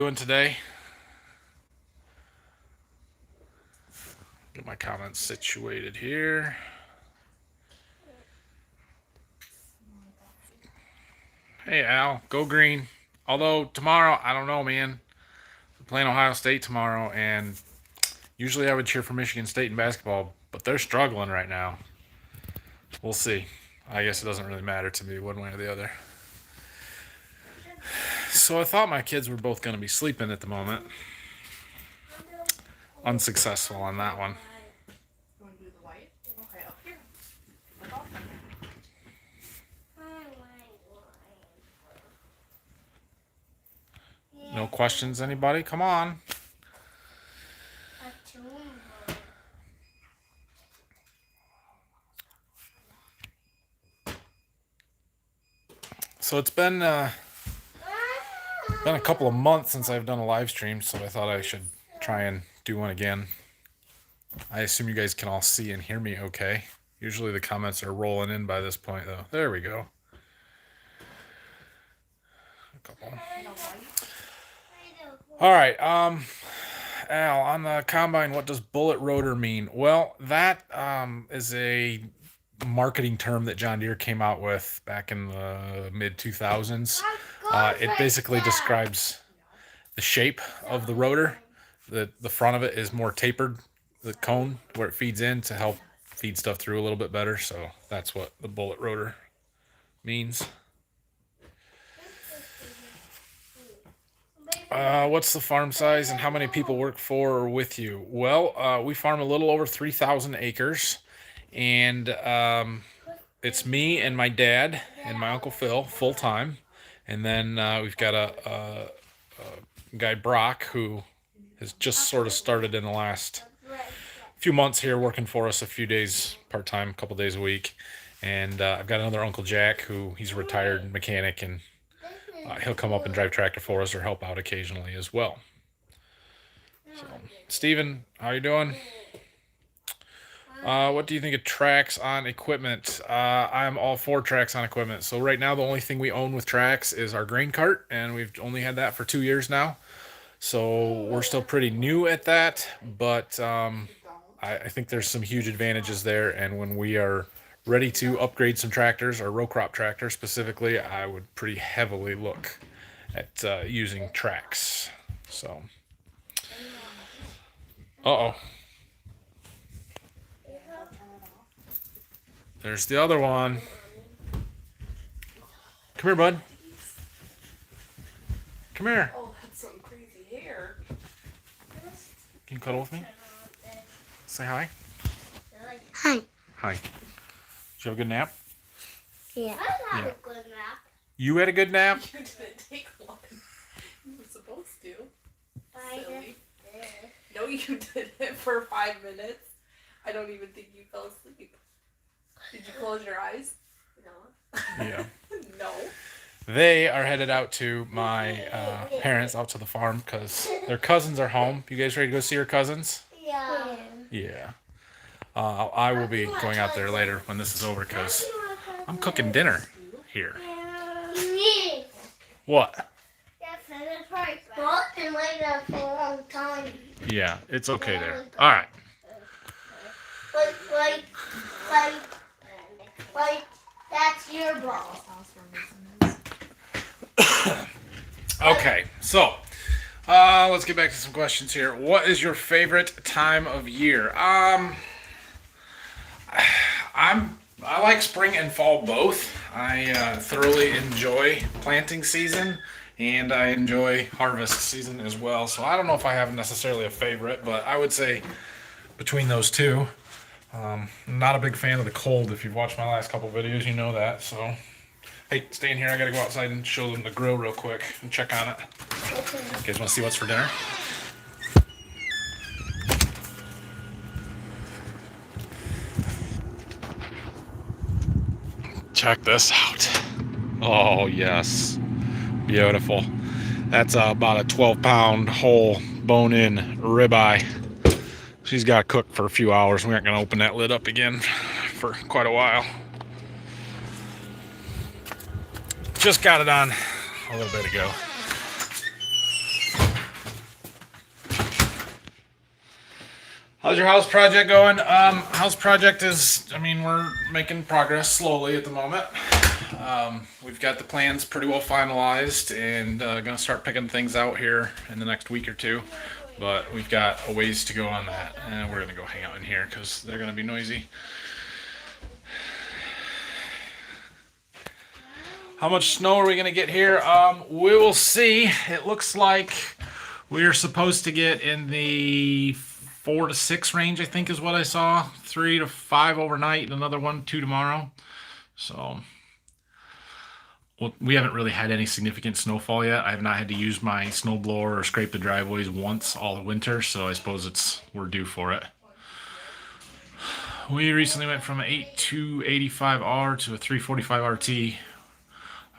Doing today? Get my comments situated here. Hey Al, go green. Although tomorrow, I don't know, man. We're playing Ohio State tomorrow, and usually I would cheer for Michigan State in basketball, but they're struggling right now. We'll see. I guess it doesn't really matter to me one way or the other. So I thought my kids were both going to be sleeping at the moment. Unsuccessful on that one. No questions, anybody? Come on. So it's been a couple of months since I've done a live stream, so I thought I should try and do one again. I assume you guys can all see and hear me okay. Usually the comments are rolling in by this point, though. There we go. A couple. All right. Al, on the combine, what does bullet rotor mean? Well, that is a marketing term that John Deere came out with back in the mid 2000s. It basically describes the shape of the rotor. The front of it is more tapered, the cone where it feeds in to help feed stuff through a little bit better. So that's what the bullet rotor means. What's the farm size and how many people work for or with you? Well, we farm a little over 3,000 acres, and it's me and my dad and my Uncle Phil full time, and then we've got a guy Brock who has just sort of started in the last few months here working for us a few days part time, a couple days a week, and I've got another Uncle Jack who he's a retired mechanic and he'll come up and drive tractor for us or help out occasionally as well. So, Steven, how you doing? What do you think of tracks on equipment? I'm all for tracks on equipment. So right now the only thing we own with tracks is our grain cart, and we've only had that for 2 years now. So we're still pretty new at that, but I think there's some huge advantages there, and when we are ready to upgrade some tractors, our row crop tractor specifically, I would pretty heavily look at using tracks. So, uh-oh. There's the other one. Come here, bud. Come here. Oh, that's some crazy hair. Can you cuddle with me? Say hi. Hi. Hi. Did you have a good nap? Yeah. I had a good nap. You had a good nap? You didn't take one. You were supposed to. Silly. No, you didn't for 5 minutes. I don't even think you fell asleep. Did you close your eyes? No. Yeah. No. They are headed out to my parents, out to the farm, because their cousins are home. You guys ready to go see your cousins? Yeah. Yeah. I will be going out there later when this is over, because I'm cooking dinner here. What? Yeah, it's okay there. All right. That's your ball. Okay, so let's get back to some questions here. What is your favorite time of year? I like spring and fall both. I thoroughly enjoy planting season, and I enjoy harvest season as well. So I don't know if I have necessarily a favorite, but I would say between those two. I'm not a big fan of the cold. If you've watched my last couple videos, you know that. So, hey, stay in here. I gotta go outside and show them the grill real quick and check on it. You guys want to see what's for dinner? Check this out. Oh, yes. Beautiful. That's about a 12-pound whole bone-in ribeye. She's got to cook for a few hours. We aren't going to open that lid up again for quite a while. Just got it on a little bit ago. How's your house project going? House project is, I mean, we're making progress slowly at the moment. We've got the plans pretty well finalized and gonna start picking things out here in the next week or two. But we've got a ways to go on that, and we're gonna go hang out in here because they're gonna be noisy. How much snow are we gonna get here? We will see. It looks like we're supposed to get in the 4 to 6 range, I think is what I saw. 3 to 5 overnight, and another 1, 2 tomorrow. So, well, we haven't really had any significant snowfall yet. I have not had to use my snowblower or scrape the driveways once all the winter, so I suppose we're due for it. We recently went from an 8285R to a 345 RT.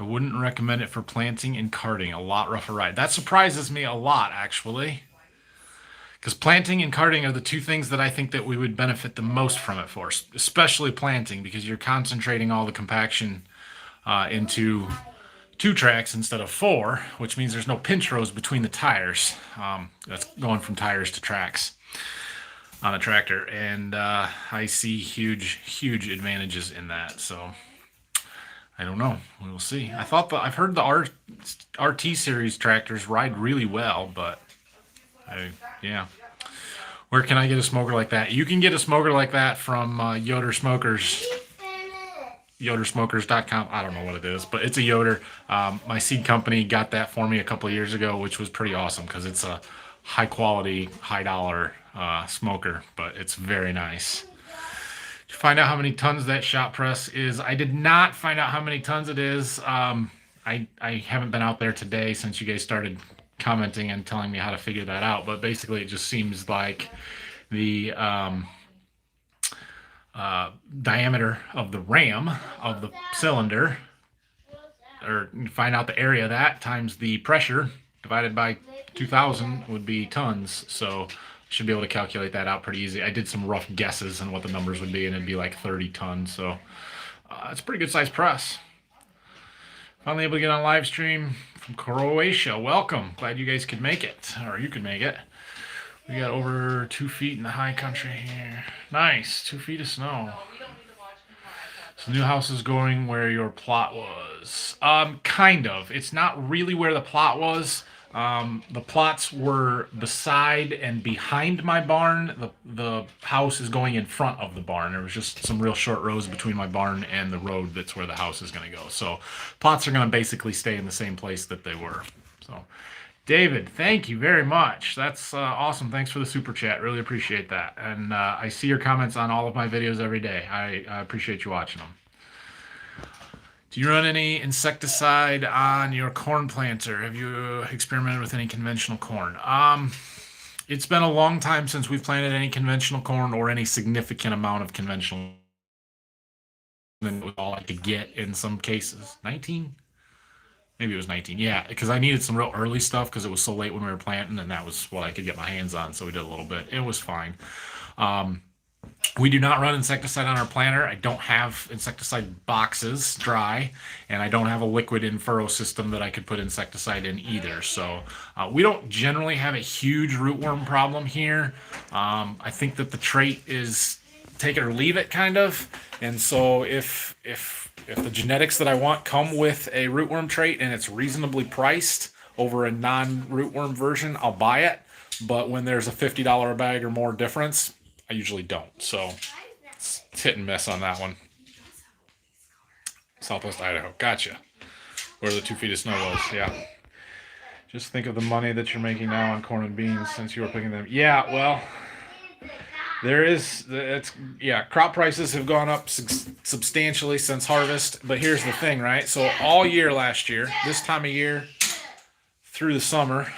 I wouldn't recommend it for planting and carting. A lot rougher ride. That surprises me a lot, actually. Because planting and carting are the two things that I think that we would benefit the most from it for. Especially planting, because you're concentrating all the compaction into 2 tracks instead of 4, which means there's no pinch rows between the tires. That's going from tires to tracks on a tractor. And I see huge advantages in that. So I don't know. We will see. I've heard the RT series tractors ride really well, but yeah. Where can I get a smoker like that? You can get a smoker like that from Yoder Smokers. YoderSmokers.com. I don't know what it is, but it's a Yoder. My seed company got that for me a couple of years ago, which was pretty awesome because it's a high quality, high dollar smoker, but it's very nice. To find out how many tons that shop press is, I did not find out how many tons it is. I haven't been out there today since you guys started commenting and telling me how to figure that out, but basically it just seems like the diameter of the ram of the cylinder, or find out the area of that times the pressure divided by 2,000 would be tons. So should be able to calculate that out pretty easy. I did some rough guesses on what the numbers would be, and it'd be like 30 tons. So it's a pretty good size press. Finally able to get on live stream from Croatia. Welcome. Glad you guys could make it, or you could make it. We got over 2 feet in the high country here. Nice, 2 feet of snow. So the new house is going where your plot was. Kind of. It's not really where the plot was. The plots were beside and behind my barn. The house is going in front of the barn. There was just some real short rows between my barn and the road that's where the house is going to go. So plots are going to basically stay in the same place that they were. So David, thank you very much. That's awesome. Thanks for the super chat. Really appreciate that. And I see your comments on all of my videos every day. I appreciate you watching them. Do you run any insecticide on your corn planter? Have you experimented with any conventional corn? It's been a long time since we've planted any conventional corn or any significant amount of conventional. It was all I could get in some cases. 19? Maybe it was 19. Yeah, because I needed some real early stuff because it was so late when we were planting, and that was what I could get my hands on, so we did a little bit. It was fine. We do not run insecticide on our planter. I don't have insecticide boxes dry, and I don't have a liquid in furrow system that I could put insecticide in either. So we don't generally have a huge rootworm problem here. I think that the trait is take it or leave it, kind of. And so if the genetics that I want come with a rootworm trait and it's reasonably priced over a non-rootworm version, I'll buy it. But when there's a $50 a bag or more difference, I usually don't. So it's hit and miss on that one. Southwest Idaho. Gotcha. Where the 2 feet of snow was. Yeah. Just think of the money that you're making now on corn and beans since you were picking them. Yeah, well, crop prices have gone up substantially since harvest. But here's the thing, right? So all year last year, this time of year through the summer,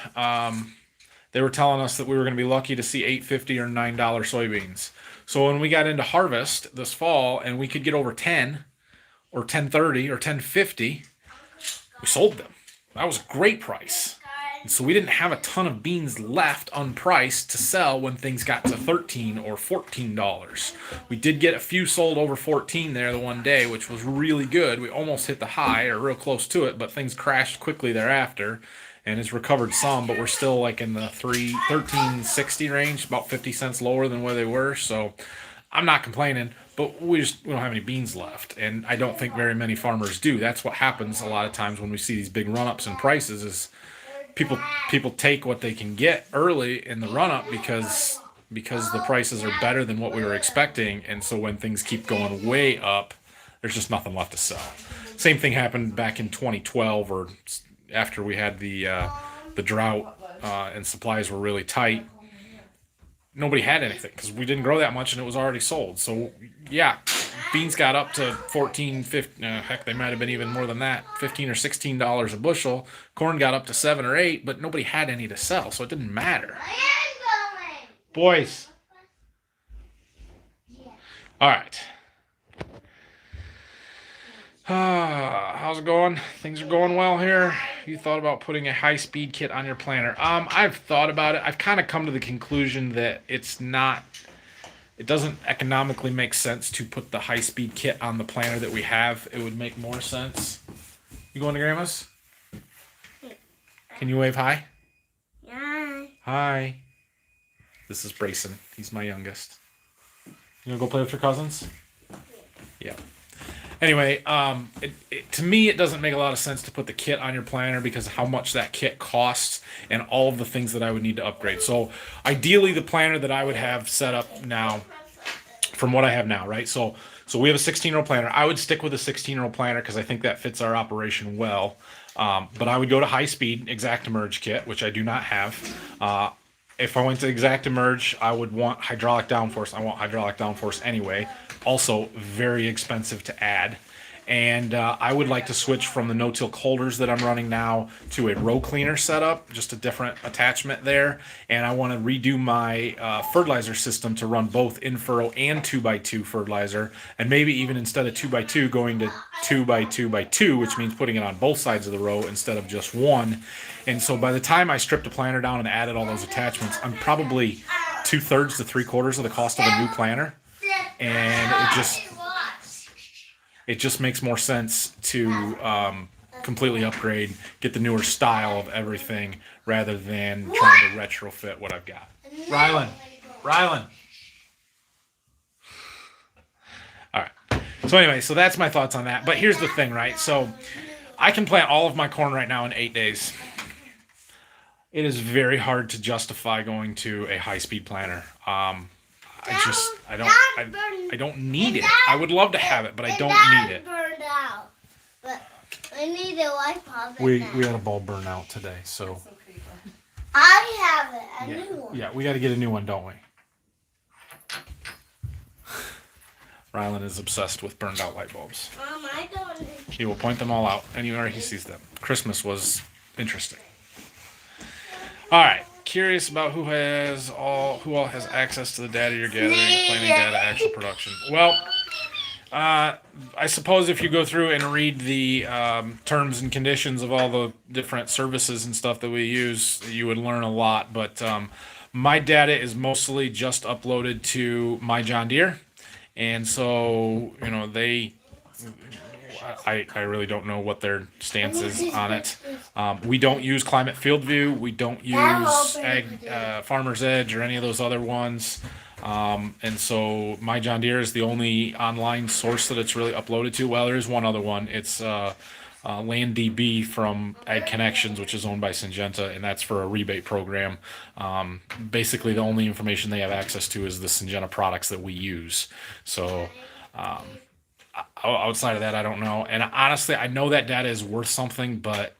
they were telling us that we were going to be lucky to see $8.50 or $9 soybeans. So when we got into harvest this fall and we could get over 10 or 10.30 or 10.50, we sold them. That was a great price. And so we didn't have a ton of beans left unpriced to sell when things got to $13 or $14. We did get a few sold over 14 there the one day, which was really good. We almost hit the high or real close to it, but things crashed quickly thereafter. and it's recovered some, but we're still like in the 1360 range, about 50 cents lower than where they were. So I'm not complaining, but we don't have any beans left, and I don't think very many farmers do. That's what happens a lot of times when we see these big run-ups in prices is people people take what they can get early in the run-up because the prices are better than what we were expecting, and so when things keep going way up, there's just nothing left to sell. Same thing happened back in 2012, or after we had the drought and supplies were really tight. Nobody had anything because we didn't grow that much and it was already sold. So yeah, beans got up to 14, 15, heck, they might have been even more than that, $15 or $16 a bushel. Corn got up to 7 or 8, but nobody had any to sell, so it didn't matter. Boys. All right. How's it going? Things are going well here. You thought about putting a high-speed kit on your planter? I've thought about it. I've kind of come to the conclusion that it doesn't economically make sense to put the high-speed kit on the planter that we have. It would make more sense. You going to Grandma's? Can you wave hi? Yeah. Hi. This is Brayson. He's my youngest. You gonna go play with your cousins? Yeah. Anyway, to me, it doesn't make a lot of sense to put the kit on your planter because of how much that kit costs and all of the things that I would need to upgrade. So ideally, the planter that I would have set up now, from what I have now, right? So we have a 16-row planter. I would stick with a 16-row planter because I think that fits our operation well. But I would go to high-speed Exact-Emerge kit, which I do not have. If I went to Exact-Emerge, I would want hydraulic downforce. I want hydraulic downforce anyway. Also, very expensive to add. And I would like to switch from the no-till holders that I'm running now to a row cleaner setup, just a different attachment there. And I want to redo my fertilizer system to run both in-furrow and 2x2 fertilizer. And maybe even instead of 2x2, going to 2x2x2, which means putting it on both sides of the row instead of just one. And so by the time I stripped the planter down and added all those attachments, I'm probably 2/3 to 3/4 of the cost of a new planter. And it just makes more sense to completely upgrade, get the newer style of everything rather than trying to retrofit what I've got. Rylan. All right. So anyway, so that's my thoughts on that. But here's the thing, right? So I can plant all of my corn right now in 8 days. It is very hard to justify going to a high-speed planter. I don't need it. I would love to have it, but I don't need it. Burned out, but I need a light bulb. We had a bulb burn out today, so I have a new one. yeah, we got to get a new one, don't we? Rylan is obsessed with burned out light bulbs. I don't need. He will point them all out anywhere he sees them. Christmas was interesting. All right. Curious about who all has access to the data you're gathering, planning data, actual production. Well, I suppose if you go through and read the terms and conditions of all the different services and stuff that we use, you would learn a lot. But my data is mostly just uploaded to my John Deere, and so I really don't know what their stance is on it. We don't use Climate Field View. We don't use Farmer's Edge or any of those other ones. And so my John Deere is the only online source that it's really uploaded to. Well, there is one other one. It's LandDB from Ag Connections, which is owned by Syngenta, and that's for a rebate program. Basically, the only information they have access to is the Syngenta products that we use. So outside of that, I don't know. And honestly, I know that data is worth something, but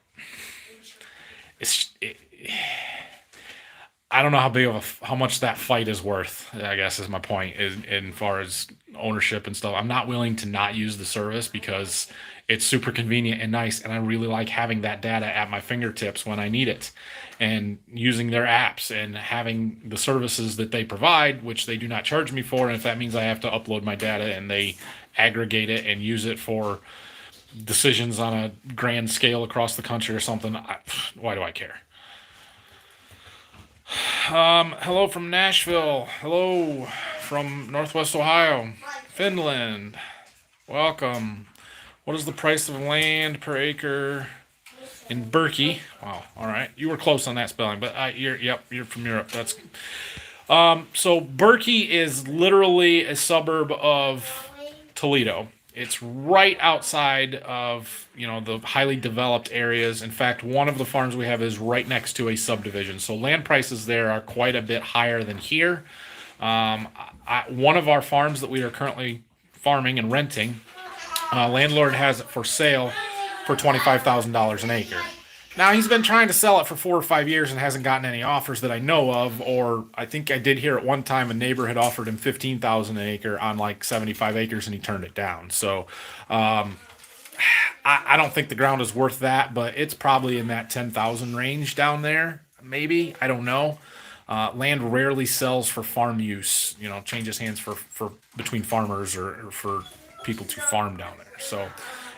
I don't know how much that fight is worth, I guess is my point, in far as ownership and stuff. I'm not willing to not use the service because it's super convenient and nice, and I really like having that data at my fingertips when I need it, and using their apps and having the services that they provide, which they do not charge me for. And if that means I have to upload my data and they aggregate it and use it for decisions on a grand scale across the country or something, why do I care? Hello from Nashville. Hello from Northwest Ohio. Finland. Welcome. What is the price of land per acre in Berkey. Wow, all right, you were close on that spelling, but you're from Europe. That's so Berkey is literally a suburb of Toledo. It's right outside of the highly developed areas. In fact, one of the farms we have is right next to a subdivision. So land prices there are quite a bit higher than here. One of our farms that we are currently farming and renting, landlord has it for sale for $25,000 an acre. Now he's been trying to sell it for 4 or 5 years and hasn't gotten any offers that I know of. Or I think I did hear at one time a neighbor had offered him 15,000 an acre on like 75 acres and he turned it down. So I don't think the ground is worth that, but it's probably in that 10,000 range down there. Maybe, I don't know. Land rarely sells for farm use. Changes hands for between farmers or for people to farm down there. So,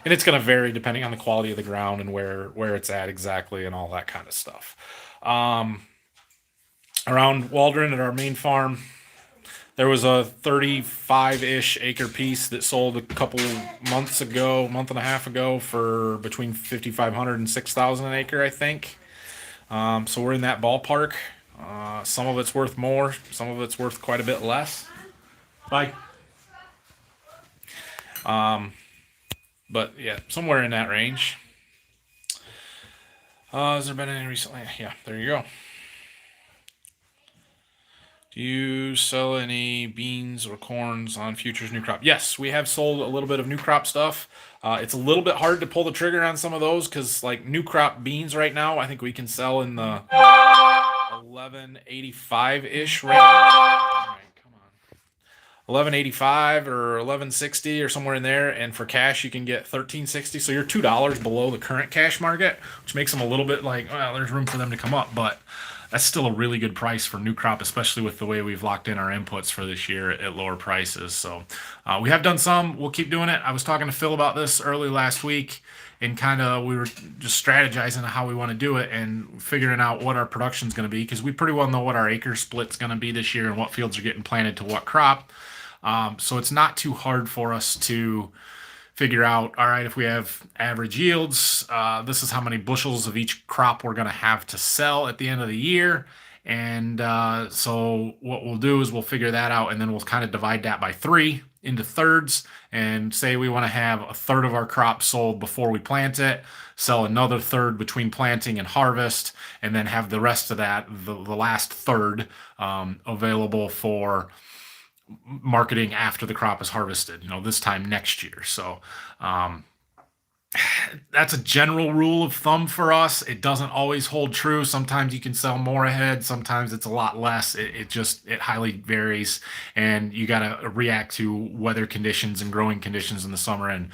and it's going to vary depending on the quality of the ground and where it's at exactly and all that kind of stuff. Around Waldron at our main farm, there was a 35-ish acre piece that sold a couple months ago, month and a half ago, for between 5,500 and 6,000 an acre, I think. So we're in that ballpark. Some of it's worth more, some of it's worth quite a bit less. Bye. But yeah, somewhere in that range. Has there been any recently? Yeah, there you go. Do you sell any beans or corns on futures new crop? Yes, we have sold a little bit of new crop stuff. It's a little bit hard to pull the trigger on some of those because, like, new crop beans right now, I think we can sell in the 1185 ish range. All right, come on. 1185 or 1160 or somewhere in there, and for cash you can get 1360. So you're $2 below the current cash market, which makes them a little bit like, well, there's room for them to come up, but that's still a really good price for new crop, especially with the way we've locked in our inputs for this year at lower prices. So we have done some. We'll keep doing it. I was talking to Phil about this early last week, and we were just strategizing how we want to do it and figuring out what our production is going to be, because we pretty well know what our acre split's going to be this year and what fields are getting planted to what crop. So it's not too hard for us to figure out, all right, if we have average yields, this is how many bushels of each crop we're going to have to sell at the end of the year. And so what we'll do is we'll figure that out, and then we'll kind of divide that by 3 into thirds, and say we want to have a third of our crop sold before we plant it, sell another third between planting and harvest, and then have the rest of that, the last third, available for marketing after the crop is harvested, this time next year. So that's a general rule of thumb for us. It doesn't always hold true. Sometimes you can sell more ahead, sometimes it's a lot less. It highly varies, and you got to react to weather conditions and growing conditions in the summer, and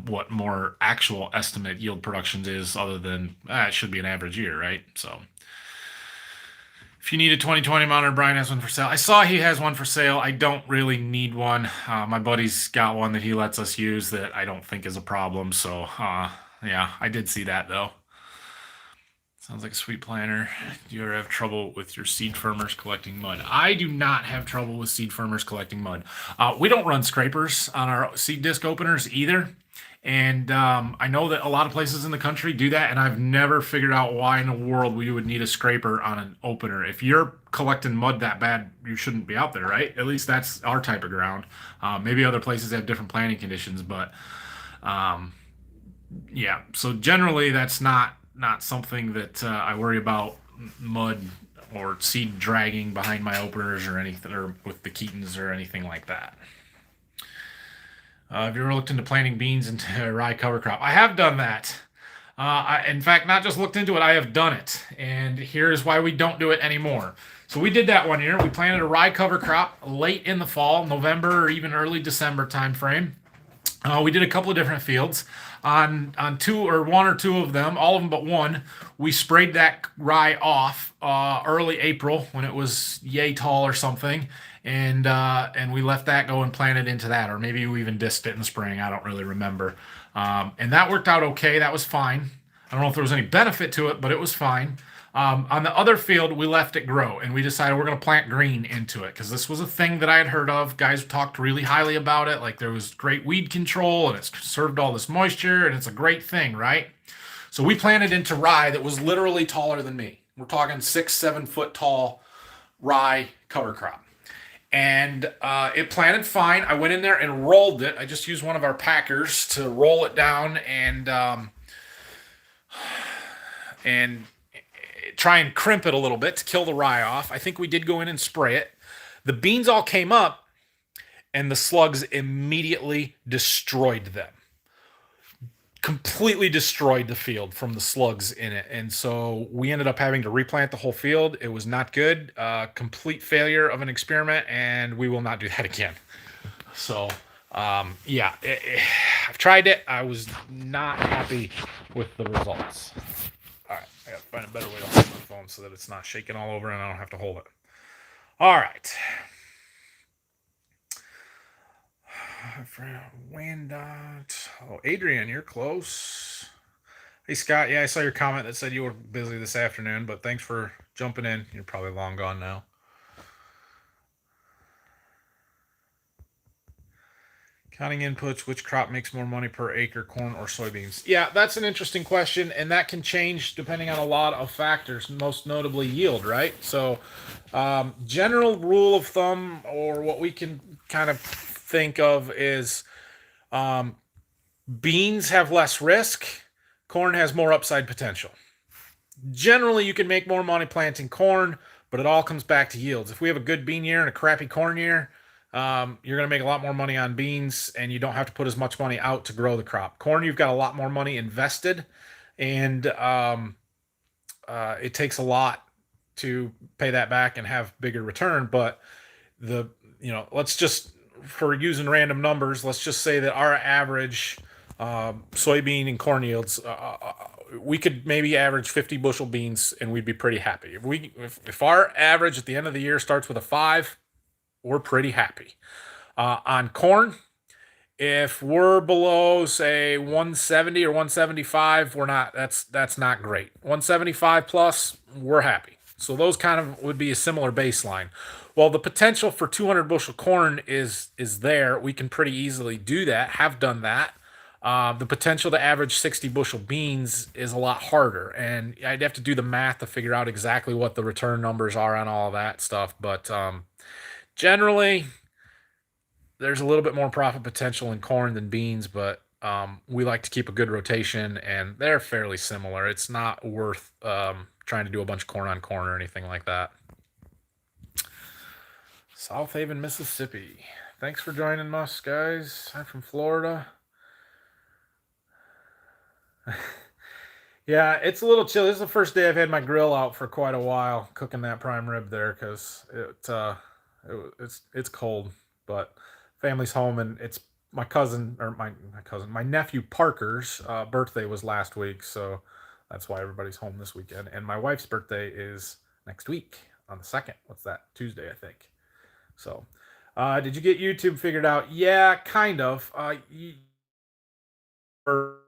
what more actual estimate yield productions is, other than it should be an average year, right? So if you need a 2020 monitor, Brian has one for sale. I saw he has one for sale. I don't really need one. My buddy's got one that he lets us use that I don't think is a problem. So, yeah, I did see that, though. Sounds like a sweet planner. Do you ever have trouble with your seed firmers collecting mud? I do not have trouble with seed firmers collecting mud. We don't run scrapers on our seed disc openers either. And I know that a lot of places in the country do that, and I've never figured out why in the world we would need a scraper on an opener. If you're collecting mud that bad, you shouldn't be out there, right? At least that's our type of ground. Maybe other places have different planting conditions, but yeah. So generally, that's not something that I worry about, mud or seed dragging behind my openers or anything, or with the Keatons or anything like that. Have you ever looked into planting beans into a rye cover crop? I have done that. In fact, not just looked into it, I have done it. And here's why we don't do it anymore. So we did that one year. We planted a rye cover crop late in the fall, November or even early December timeframe. We did a couple of different fields. On one or two of them, all of them but one, we sprayed that rye off early April when it was yay tall or something, and we let that go and planted into that, or maybe we even disked it in the spring. I don't really remember. And that worked out okay. That was fine. I don't know if there was any benefit to it, but it was fine. On the other field, we left it grow, and we decided we're going to plant green into it, because this was a thing that I had heard of. Guys talked really highly about it, like there was great weed control, and it's conserved all this moisture, and it's a great thing, right? So we planted into rye that was literally taller than me. We're talking 6, 7 foot tall rye cover crop. And it planted fine. I went in there and rolled it. I just used one of our packers to roll it down and try and crimp it a little bit to kill the rye off. I think we did go in and spray it. The beans all came up, and the slugs immediately destroyed them. Completely destroyed the field from the slugs in it. And so we ended up having to replant the whole field. It was not good. Complete failure of an experiment, and we will not do that again. So, yeah, I've tried it. I was not happy with the results. All right, I gotta find a better way to hold my phone so that it's not shaking all over and I don't have to hold it. All right. Wandot. Oh, Adrian, you're close. Hey, Scott. Yeah, I saw your comment that said you were busy this afternoon, but thanks for jumping in. You're probably long gone now. Counting inputs, which crop makes more money per acre, corn or soybeans? Yeah, that's an interesting question, and that can change depending on a lot of factors, most notably yield, right? So, general rule of thumb, or what we can kind of think of is beans have less risk, corn has more upside potential. Generally, you can make more money planting corn, but it all comes back to yields. If we have a good bean year and a crappy corn year, you're going to make a lot more money on beans, and you don't have to put as much money out to grow the crop. Corn, you've got a lot more money invested, and it takes a lot to pay that back and have bigger return. But let's just, for using random numbers, let's just say that our average soybean and corn yields, we could maybe average 50 bushel beans and we'd be pretty happy. If our average at the end of the year starts with a 5, we're pretty happy. On corn, if we're below, say, 170 or 175, we're not. That's not great. 175 plus, we're happy. So those kind of would be a similar baseline. Well, the potential for 200 bushel corn is there. We can pretty easily do that. Have done that. The potential to average 60 bushel beans is a lot harder, and I'd have to do the math to figure out exactly what the return numbers are on all of that stuff. But generally, there's a little bit more profit potential in corn than beans, but we like to keep a good rotation, and they're fairly similar. It's not worth trying to do a bunch of corn on corn or anything like that. South Haven, Mississippi. Thanks for joining us, guys. I'm from Florida. Yeah, it's a little chilly. This is the first day I've had my grill out for quite a while, cooking that prime rib there, because it's cold. But family's home, and it's my my nephew Parker's birthday was last week, so that's why everybody's home this weekend. And my wife's birthday is next week on the 2nd. What's that? Tuesday, I think. So, did you get YouTube figured out? Yeah, kind of.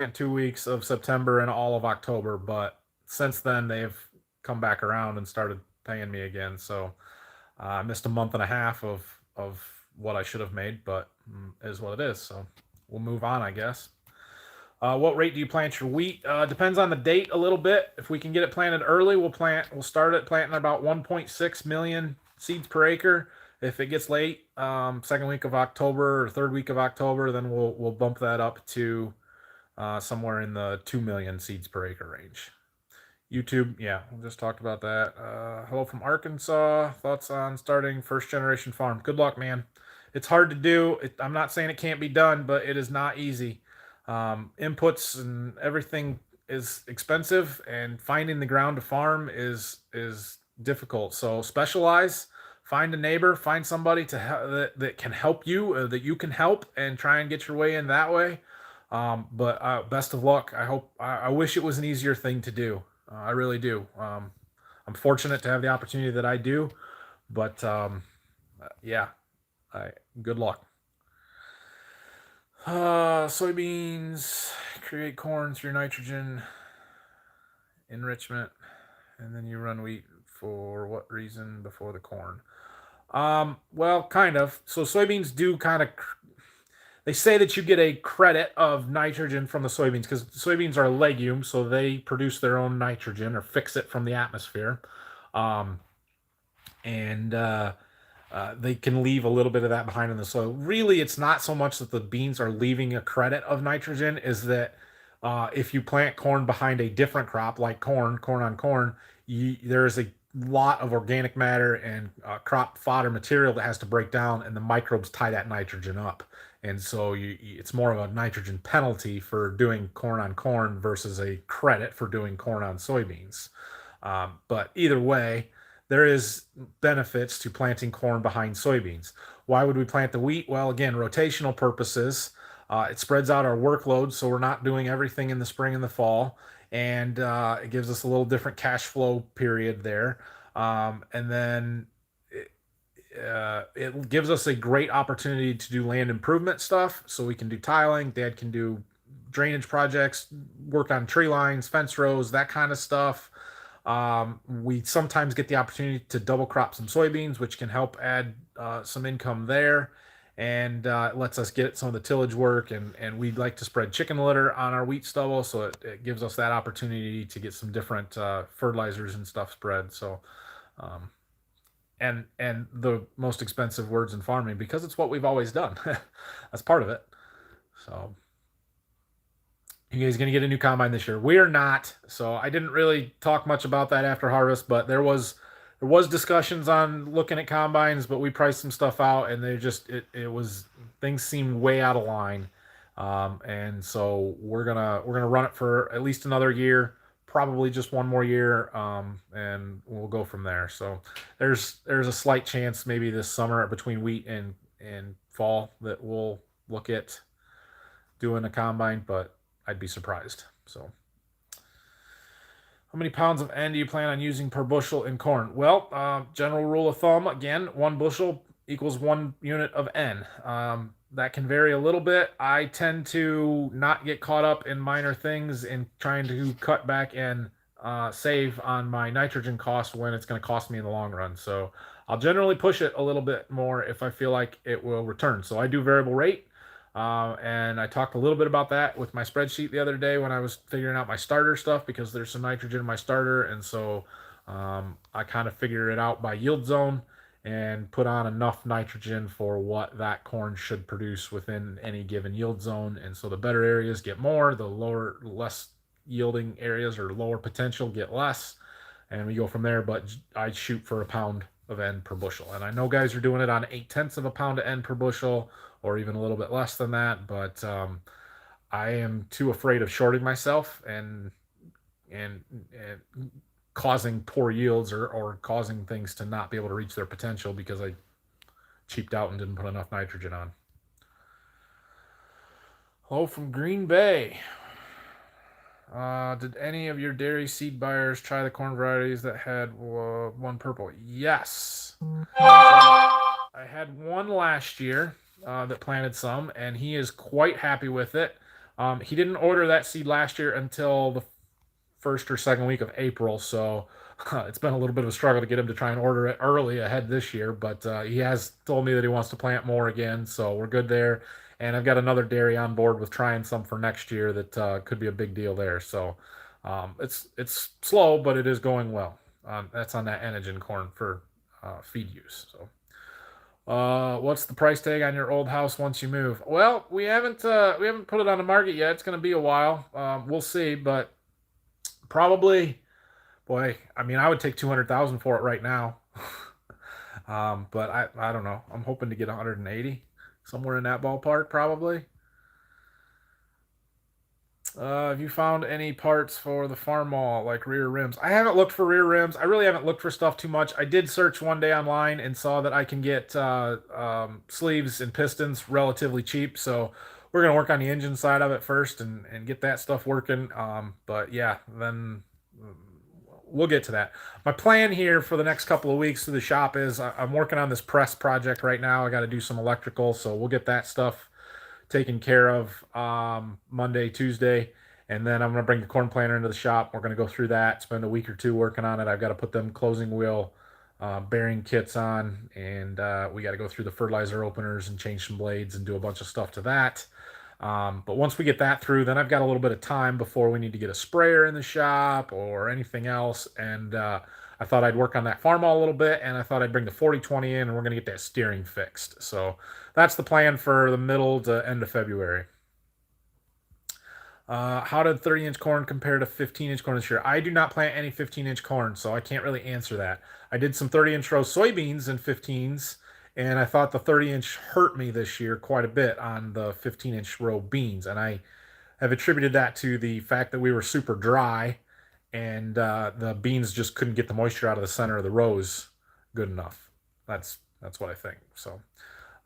In 2 weeks of September and all of October, but since then they've come back around and started paying me again. So I missed a month and a half of what I should have made, but is what it is. So we'll move on, I guess. What rate do you plant your wheat? Depends on the date a little bit. If we can get it planted early, we'll start it planting about 1.6 million seeds per acre. If it gets late, second week of October or third week of October, then we'll bump that up to somewhere in the 2 million seeds per acre range. YouTube, yeah, we just talked about that. Hello from Arkansas. Thoughts on starting first generation farm? Good luck, man. It's hard to do. I'm not saying it can't be done, but it is not easy. Inputs and everything is expensive, and finding the ground to farm is difficult. So specialize. Find a neighbor. Find somebody that can help you, that you can help, and try and get your way in that way. But best of luck. I wish it was an easier thing to do. I really do. I'm fortunate to have the opportunity that I do, but yeah, good luck. Soybeans create corn through nitrogen enrichment, and then you run wheat for what reason before the corn? Well, kind of. So soybeans do kind of they say that you get a credit of nitrogen from the soybeans because soybeans are a legume, so they produce their own nitrogen or fix it from the atmosphere. Um, and they can leave a little bit of that behind in the soil. Really, it's not so much that the beans are leaving a credit of nitrogen, is that if you plant corn behind a different crop, like corn on corn, there is a lot of organic matter and crop fodder material that has to break down, and the microbes tie that nitrogen up. And so it's more of a nitrogen penalty for doing corn on corn versus a credit for doing corn on soybeans. But either way, there is benefits to planting corn behind soybeans. Why would we plant the wheat? Well, again, rotational purposes. It spreads out our workload, so we're not doing everything in the spring and the fall, and it gives us a little different cash flow period there. And then it gives us a great opportunity to do land improvement stuff, so we can do tiling. Dad can do drainage projects, work on tree lines, fence rows, that kind of stuff. We sometimes get the opportunity to double crop some soybeans, which can help add some income there, and it lets us get some of the tillage work. And we'd like to spread chicken litter on our wheat stubble, so it gives us that opportunity to get some different fertilizers and stuff spread. So, um, and the most expensive words in farming, because it's what we've always done. That's part of it. So you guys gonna get a new combine this year? We are not. So I didn't really talk much about that after harvest, but there was discussions on looking at combines, but we priced some stuff out, and they just it was things seemed way out of line, and so we're gonna run it for at least another year, probably just one more year, and we'll go from there. So there's a slight chance maybe this summer between wheat and fall that we'll look at doing a combine, but I'd be surprised. So, how many pounds of N do you plan on using per bushel in corn? Well, general rule of thumb, again, 1 bushel equals 1 unit of N. That can vary a little bit. I tend to not get caught up in minor things in trying to cut back and save on my nitrogen cost when it's going to cost me in the long run. So I'll generally push it a little bit more if I feel like it will return. So I do variable rate. And I talked a little bit about that with my spreadsheet the other day when I was figuring out my starter stuff, because there's some nitrogen in my starter. And so I kind of figure it out by yield zone and put on enough nitrogen for what that corn should produce within any given yield zone. And so the better areas get more, the less yielding areas or lower potential get less. And we go from there. But I shoot for a pound of N per bushel. And I know guys are doing it on 8/10 of a pound of N per bushel, or even a little bit less than that. But I am too afraid of shorting myself and causing poor yields, or causing things to not be able to reach their potential because I cheaped out and didn't put enough nitrogen on. Hello from Green Bay. Did any of your dairy seed buyers try the corn varieties that had one purple? Yes. I had one last year that planted some, and he is quite happy with it. He didn't order that seed last year until the first or second week of April, so it's been a little bit of a struggle to get him to try and order it early ahead this year, but he has told me that he wants to plant more again, so we're good there. And I've got another dairy on board with trying some for next year that could be a big deal there. So it's slow, but it is going well. That's on that Enogen corn for feed use. So. What's the price tag on your old house once you move? Well, we haven't put it on the market yet. It's going to be a while. We'll see, but probably, boy, I mean, I would take 200,000 for it right now. But I don't know. I'm hoping to get 180, somewhere in that ballpark, probably. Have you found any parts for the farm wall, like rear rims? I haven't looked for rear rims. I really haven't looked for stuff too much. I did search one day online and saw that I can get sleeves and pistons relatively cheap. So we're going to work on the engine side of it first and get that stuff working. But yeah, then we'll get to that. My plan here for the next couple of weeks to the shop is I'm working on this press project right now. I got to do some electrical, so we'll get that stuff taken care of Monday, Tuesday, and then I'm going to bring the corn planter into the shop. We're going to go through that, spend a week or two working on it. I've got to put them closing wheel bearing kits on, and we got to go through the fertilizer openers and change some blades and do a bunch of stuff to that. But once we get that through, then I've got a little bit of time before we need to get a sprayer in the shop or anything else. And I thought I'd work on that farm all a little bit, and I thought I'd bring the 40/20 in, and we're going to get that steering fixed. So that's the plan for the middle to end of February. How did 30-inch corn compare to 15-inch corn this year? I do not plant any 15-inch corn, so I can't really answer that. I did some 30-inch row soybeans in 15s, and I thought the 30-inch hurt me this year quite a bit on the 15-inch row beans, and I have attributed that to the fact that we were super dry, and the beans just couldn't get the moisture out of the center of the rows good enough. That's what I think. So.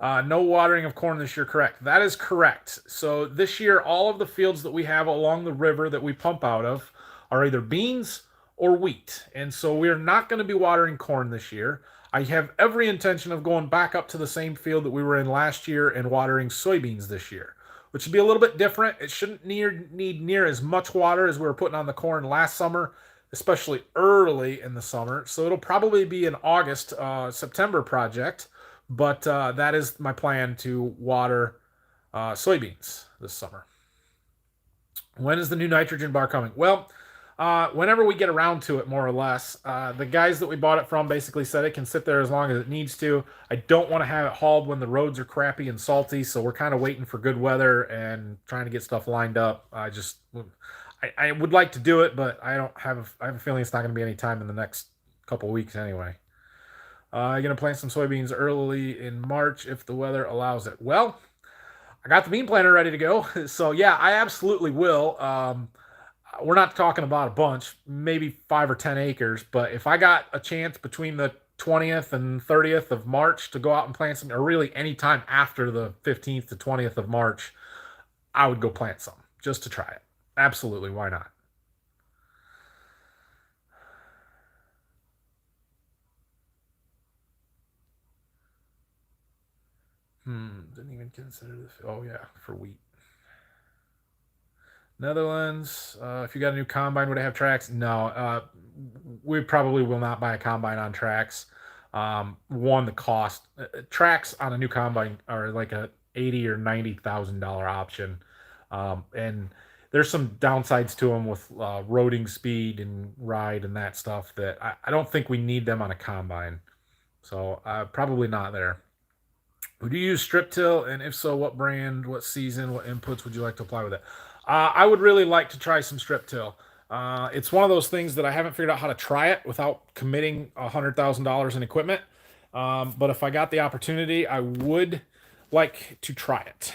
No watering of corn this year, correct. That is correct. So this year, all of the fields that we have along the river that we pump out of are either beans or wheat. And so we're not going to be watering corn this year. I have every intention of going back up to the same field that we were in last year and watering soybeans this year, which would be a little bit different. It shouldn't need near as much water as we were putting on the corn last summer, especially early in the summer. So it'll probably be an August, September project. But that is my plan to water soybeans this summer. When is the new nitrogen bar coming? Well, whenever we get around to it, more or less. The guys that we bought it from basically said it can sit there as long as it needs to. I don't want to have it hauled when the roads are crappy and salty, so we're kind of waiting for good weather and trying to get stuff lined up. I would like to do it, but I have a feeling it's not going to be any time in the next couple weeks anyway. I'm going to plant some soybeans early in March if the weather allows it. Well, I got the bean planter ready to go. So, yeah, I absolutely will. We're not talking about a bunch, maybe 5 or 10 acres. But if I got a chance between the 20th and 30th of March to go out and plant some, or really any time after the 15th to 20th of March, I would go plant some just to try it. Absolutely. Why not? Didn't even consider this. Oh, yeah, for wheat. Netherlands. If you got a new combine, would it have tracks? No. We probably will not buy a combine on tracks. One, the cost. Tracks on a new combine are like a $80,000 or $90,000 option, and there's some downsides to them with roading speed and ride and that stuff that I don't think we need them on a combine. So probably not there. Would you use strip till? And if so, what brand, what season, what inputs would you like to apply with it? I would really like to try some strip till. It's one of those things that I haven't figured out how to try it without committing $100,000 in equipment. But if I got the opportunity, I would like to try it.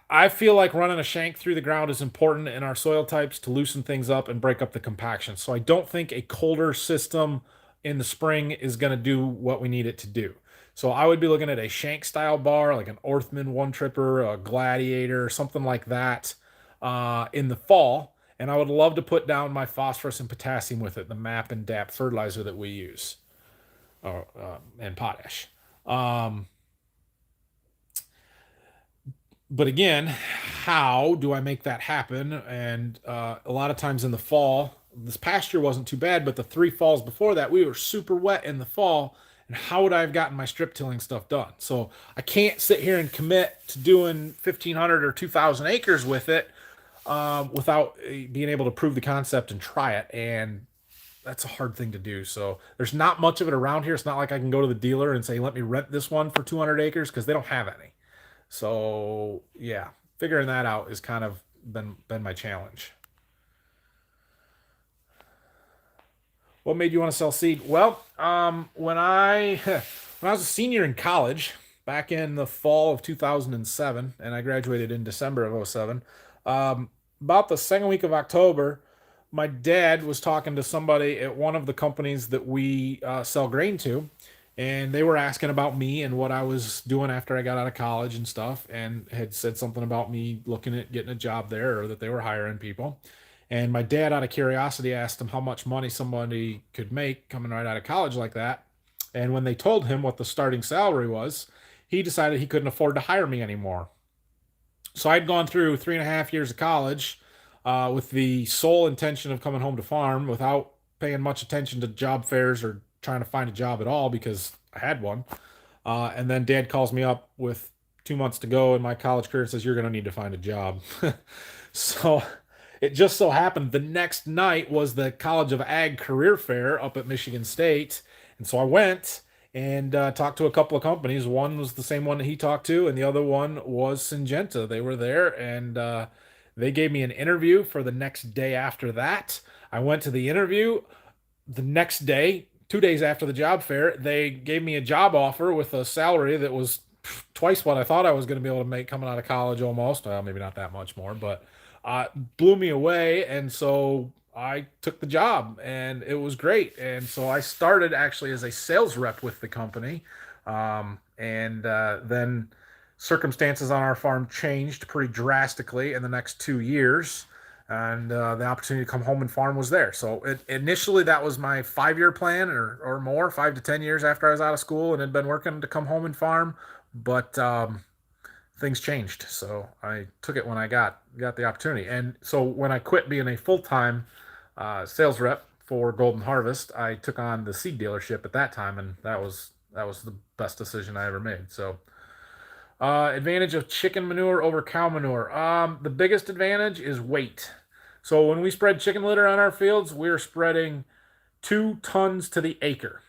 I feel like running a shank through the ground is important in our soil types to loosen things up and break up the compaction. So I don't think a colder system in the spring is going to do what we need it to do. So I would be looking at a shank style bar, like an Orthman one tripper, a Gladiator, something like that in the fall. And I would love to put down my phosphorus and potassium with it, the MAP and DAP fertilizer that we use, and potash. But again, how do I make that happen? And a lot of times in the fall, this past year wasn't too bad, but the 3 falls before that, we were super wet in the fall. And how would I have gotten my strip tilling stuff done? So I can't sit here and commit to doing 1,500 or 2,000 acres with it without being able to prove the concept and try it. And that's a hard thing to do. So there's not much of it around here. It's not like I can go to the dealer and say, let me rent this one for 200 acres because they don't have any. So yeah, figuring that out has kind of been my challenge. What made you want to sell seed? Well, when I when I was a senior in college back in the fall of 2007, and I graduated in December of '07. About the second week of October, my dad was talking to somebody at one of the companies that we sell grain to, and they were asking about me and what I was doing after I got out of college and stuff, and had said something about me looking at getting a job there or that they were hiring people. And my dad, out of curiosity, asked him how much money somebody could make coming right out of college like that. And when they told him what the starting salary was, he decided he couldn't afford to hire me anymore. So I'd gone through 3.5 years of college with the sole intention of coming home to farm without paying much attention to job fairs or trying to find a job at all because I had one. And then dad calls me up with 2 months to go in my college career and says, "You're going to need to find a job." So it just so happened the next night was the College of Ag career fair up at Michigan State. And so I went and talked to a couple of companies. One was the same one that he talked to, and the other one was Syngenta. They were there, and they gave me an interview for the next day after that. I went to the interview the next day, 2 days after the job fair. They gave me a job offer with a salary that was twice what I thought I was going to be able to make coming out of college almost. Well, maybe not that much more, but blew me away. And so I took the job and it was great. And so I started actually as a sales rep with the company. And then circumstances on our farm changed pretty drastically in the next 2 years, and the opportunity to come home and farm was there. So initially that was my 5 year plan, or more, 5 to 10 years after I was out of school and had been working to come home and farm. But things changed, so I took it when I got the opportunity. And so when I quit being a full time sales rep for Golden Harvest, I took on the seed dealership at that time, and that was the best decision I ever made. So advantage of chicken manure over cow manure. The biggest advantage is weight. So when we spread chicken litter on our fields, we're spreading 2 tons to the acre.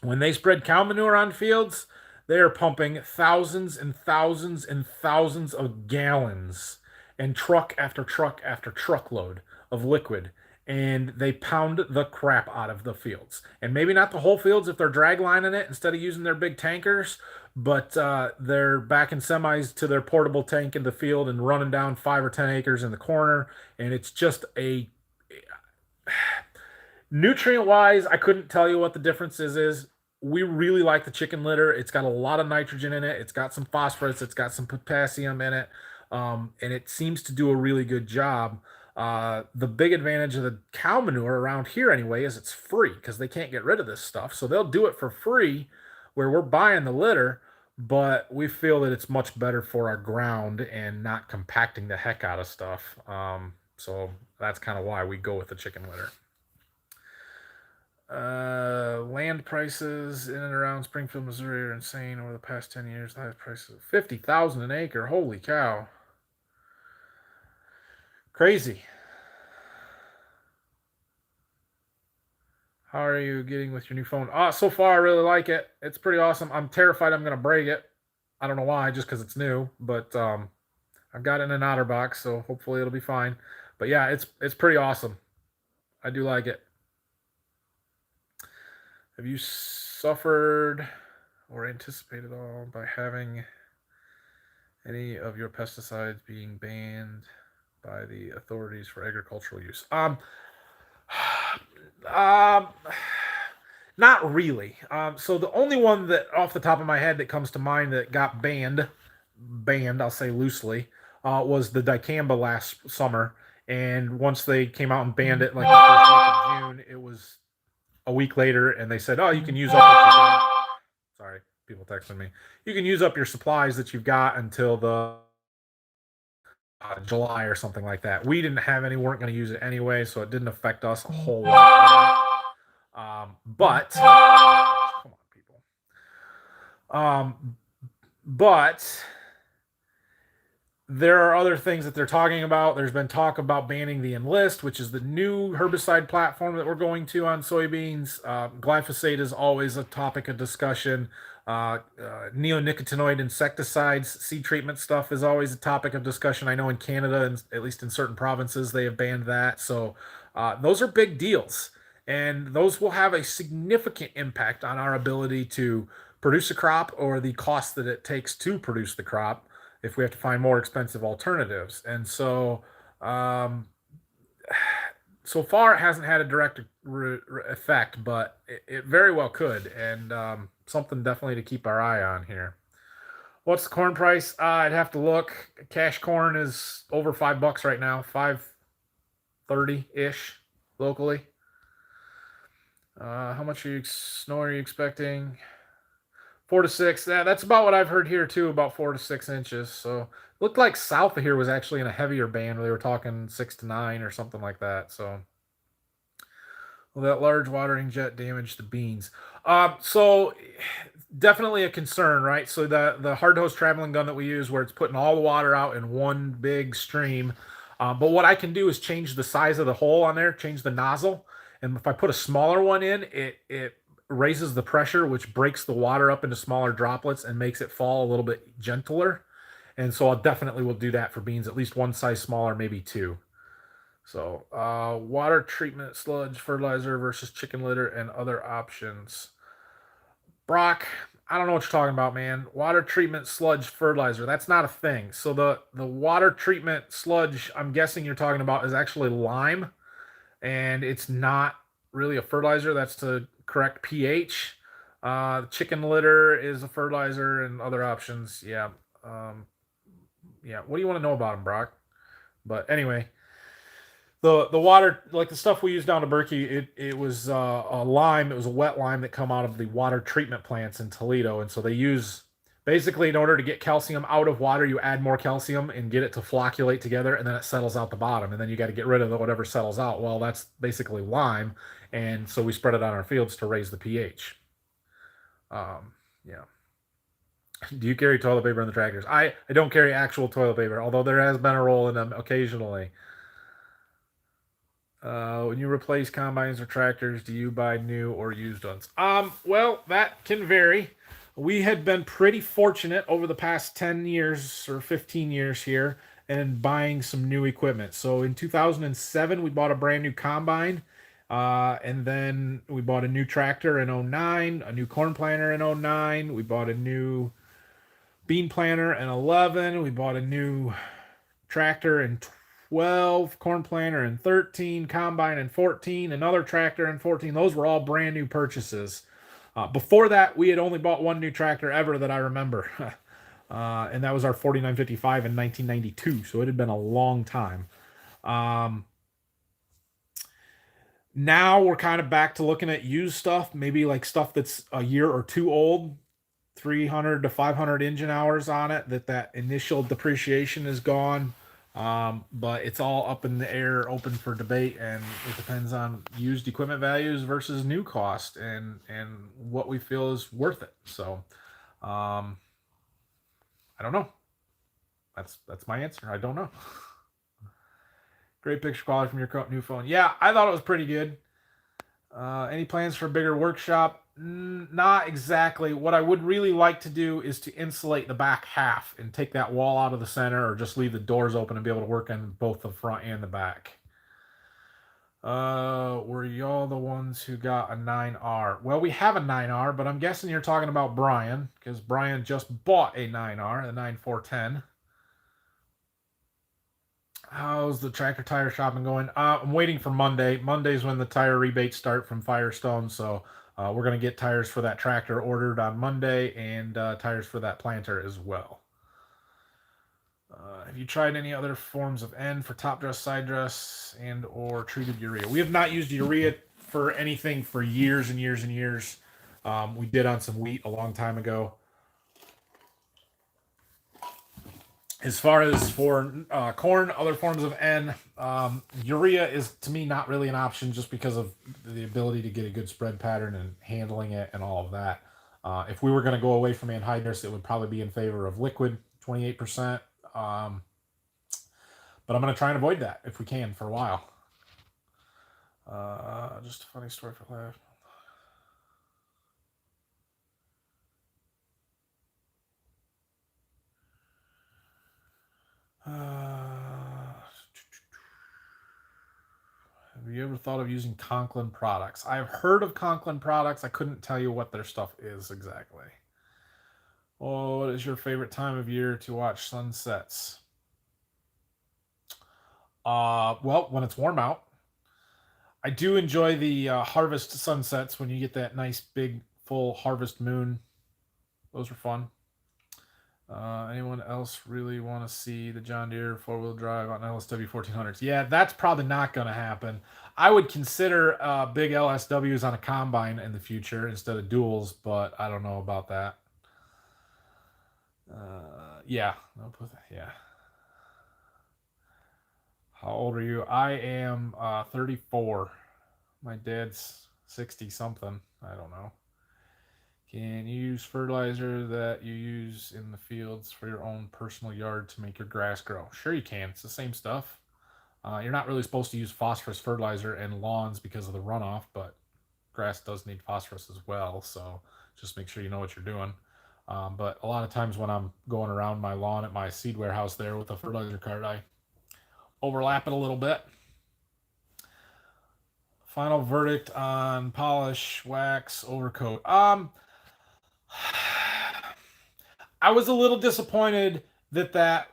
When they spread cow manure on fields, they are pumping thousands and thousands and thousands of gallons and truck after truck after truckload of liquid. And they pound the crap out of the fields. And maybe not the whole fields if they're drag lining it instead of using their big tankers, but they're backing semis to their portable tank in the field and running down 5 or 10 acres in the corner. And it's just a nutrient wise, I couldn't tell you what the differences is. We really like the chicken litter. It's got a lot of nitrogen in it. It's got some phosphorus. It's got some potassium in it. And it seems to do a really good job. The big advantage of the cow manure around here anyway is it's free because they can't get rid of this stuff. So they'll do it for free where we're buying the litter, but we feel that it's much better for our ground and not compacting the heck out of stuff. So that's kind of why we go with the chicken litter. Land prices in and around Springfield, Missouri are insane over the past 10 years. The highest prices of $50,000 an acre. Holy cow. Crazy. How are you getting with your new phone? So far I really like it. It's pretty awesome. I'm terrified I'm going to break it. I don't know why, just because it's new, but I've got it in an OtterBox, so hopefully it'll be fine. But yeah, it's pretty awesome. I do like it. Have you suffered or anticipated all by having any of your pesticides being banned by the authorities for agricultural use? Not really. So the only one that off the top of my head that comes to mind that got banned, I'll say loosely, was the dicamba last summer. And once they came out and banned it, like the first week of June, it was a week later, and they said, "Oh, you can use up what you got." Sorry, people texting me. You can use up your supplies that you've got until the July or something like that. We didn't have any, weren't going to use it anyway, so it didn't affect us a whole lot. But come on, people. But there are other things that they're talking about. There's been talk about banning the Enlist, which is the new herbicide platform that we're going to on soybeans. Glyphosate is always a topic of discussion. Neonicotinoid insecticides, seed treatment stuff is always a topic of discussion. I know in Canada, and at least in certain provinces, they have banned that. So those are big deals. And those will have a significant impact on our ability to produce a crop or the cost that it takes to produce the crop if we have to find more expensive alternatives. And so, so far it hasn't had a direct effect, but it very well could. And something definitely to keep our eye on here. What's the corn price? I'd have to look. Cash corn is over $5 right now, $5.30-ish locally. How much snow are you expecting? 4 to 6. That's about what I've heard here too, about 4 to 6 inches. So looked like south of here was actually in a heavier band. They were talking 6 to 9 or something like that. So Will that large watering jet damage the beans? So definitely a concern, right? So the hard hose traveling gun that we use, where it's putting all the water out in one big stream. But what I can do is change the size of the hole on there, change the nozzle, and if I put a smaller one in, it raises the pressure, which breaks the water up into smaller droplets and makes it fall a little bit gentler. And so I definitely will do that for beans, at least one size smaller, maybe two. So, water treatment, sludge, fertilizer versus chicken litter, and other options. Brock, I don't know what you're talking about, man. Water treatment, sludge, fertilizer. That's not a thing. So the water treatment sludge, I'm guessing you're talking about, is actually lime, and it's not really a fertilizer. That's to correct pH. Chicken litter is a fertilizer, and other options. Yeah, yeah. What do you want to know about them, Brock? But anyway, the water, like the stuff we used down to Berkey, it was a lime. It was a wet lime that come out of the water treatment plants in Toledo, and so they use, basically, in order to get calcium out of water, you add more calcium and get it to flocculate together, and then it settles out the bottom, and then you got to get rid of whatever settles out. Well, that's basically lime, and so we spread it on our fields to raise the pH. Yeah. Do you carry toilet paper in the tractors? I don't carry actual toilet paper, although there has been a roll in them occasionally. When you replace combines or tractors, do you buy new or used ones? Well, that can vary. We had been pretty fortunate over the past 10 years or 15 years here in buying some new equipment. So in 2007, we bought a brand new combine. And then we bought a new tractor in '09, a new corn planter in '09. We bought a new bean planter in 11. We bought a new tractor in 12, corn planter in 13, combine in 14, another tractor in 14. Those were all brand new purchases. Before that, we had only bought one new tractor ever that I remember. And that was our 4955 in 1992. So it had been a long time. Now we're kind of back to looking at used stuff, maybe like stuff that's a year or two old, 300 to 500 engine hours on it, that initial depreciation is gone. But it's all up in the air, open for debate, and it depends on used equipment values versus new cost, and what we feel is worth it. So, I don't know. That's my answer. I don't know. Great picture quality from your new phone. Yeah, I thought it was pretty good. Any plans for a bigger workshop? Not exactly. What I would really like to do is to insulate the back half and take that wall out of the center, or just leave the doors open and be able to work on both the front and the back. Were y'all the ones who got a 9R? Well, we have a 9R, but I'm guessing you're talking about Brian, because Brian just bought a 9R, the 9410. How's the tractor tire shopping going? I'm waiting for Monday. Monday's when the tire rebates start from Firestone, so we're going to get tires for that tractor ordered on Monday, and tires for that planter as well. Have you tried any other forms of N for top dress, side dress, and or treated urea? We have not used urea for anything for years and years and years. We did on some wheat a long time ago. As far as for corn, other forms of N, urea is, to me, not really an option, just because of the ability to get a good spread pattern and handling it and all of that. If we were going to go away from anhydrous, it would probably be in favor of liquid, 28%. But I'm going to try and avoid that if we can for a while. Just a funny story for life. Have you ever thought of using Conklin products? I've heard of Conklin products. I couldn't tell you what their stuff is exactly. Oh, what is your favorite time of year to watch sunsets? Well, when it's warm out. I do enjoy the harvest sunsets when you get that nice big full harvest moon. Those are fun. Anyone else really want to see the John Deere 4-wheel drive on LSW 1400s? Yeah, that's probably not going to happen. I would consider big LSWs on a combine in the future instead of duals, but I don't know about that. Yeah. Yeah. How old are you? I am 34. My dad's 60 something. I don't know. Can you use fertilizer that you use in the fields for your own personal yard to make your grass grow? Sure, you can. It's the same stuff. You're not really supposed to use phosphorus fertilizer in lawns because of the runoff, but grass does need phosphorus as well. So just make sure you know what you're doing. But a lot of times when I'm going around my lawn at my seed warehouse there with a fertilizer cart, I overlap it a little bit. Final verdict on polish, wax, overcoat. I was a little disappointed that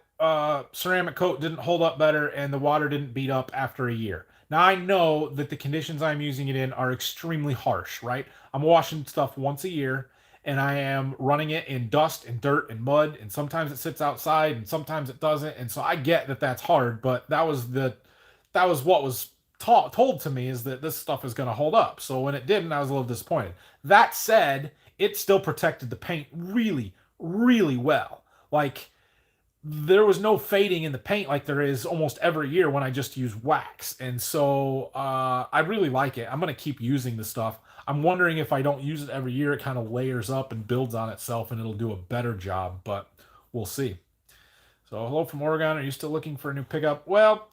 ceramic coat didn't hold up better and the water didn't beat up after a year. Now I know that the conditions I'm using it in are extremely harsh, right? I'm washing stuff once a year and I am running it in dust and dirt and mud and sometimes it sits outside and sometimes it doesn't. And so I get that that's hard, but that was what was told to me is that this stuff is going to hold up. So when it didn't, I was a little disappointed. That said, it still protected the paint really, really well. Like there was no fading in the paint like there is almost every year when I just use wax. And so I really like it. I'm going to keep using the stuff. I'm wondering if I don't use it every year, it kind of layers up and builds on itself and it'll do a better job, but we'll see. So, hello from Oregon. Are you still looking for a new pickup? Well,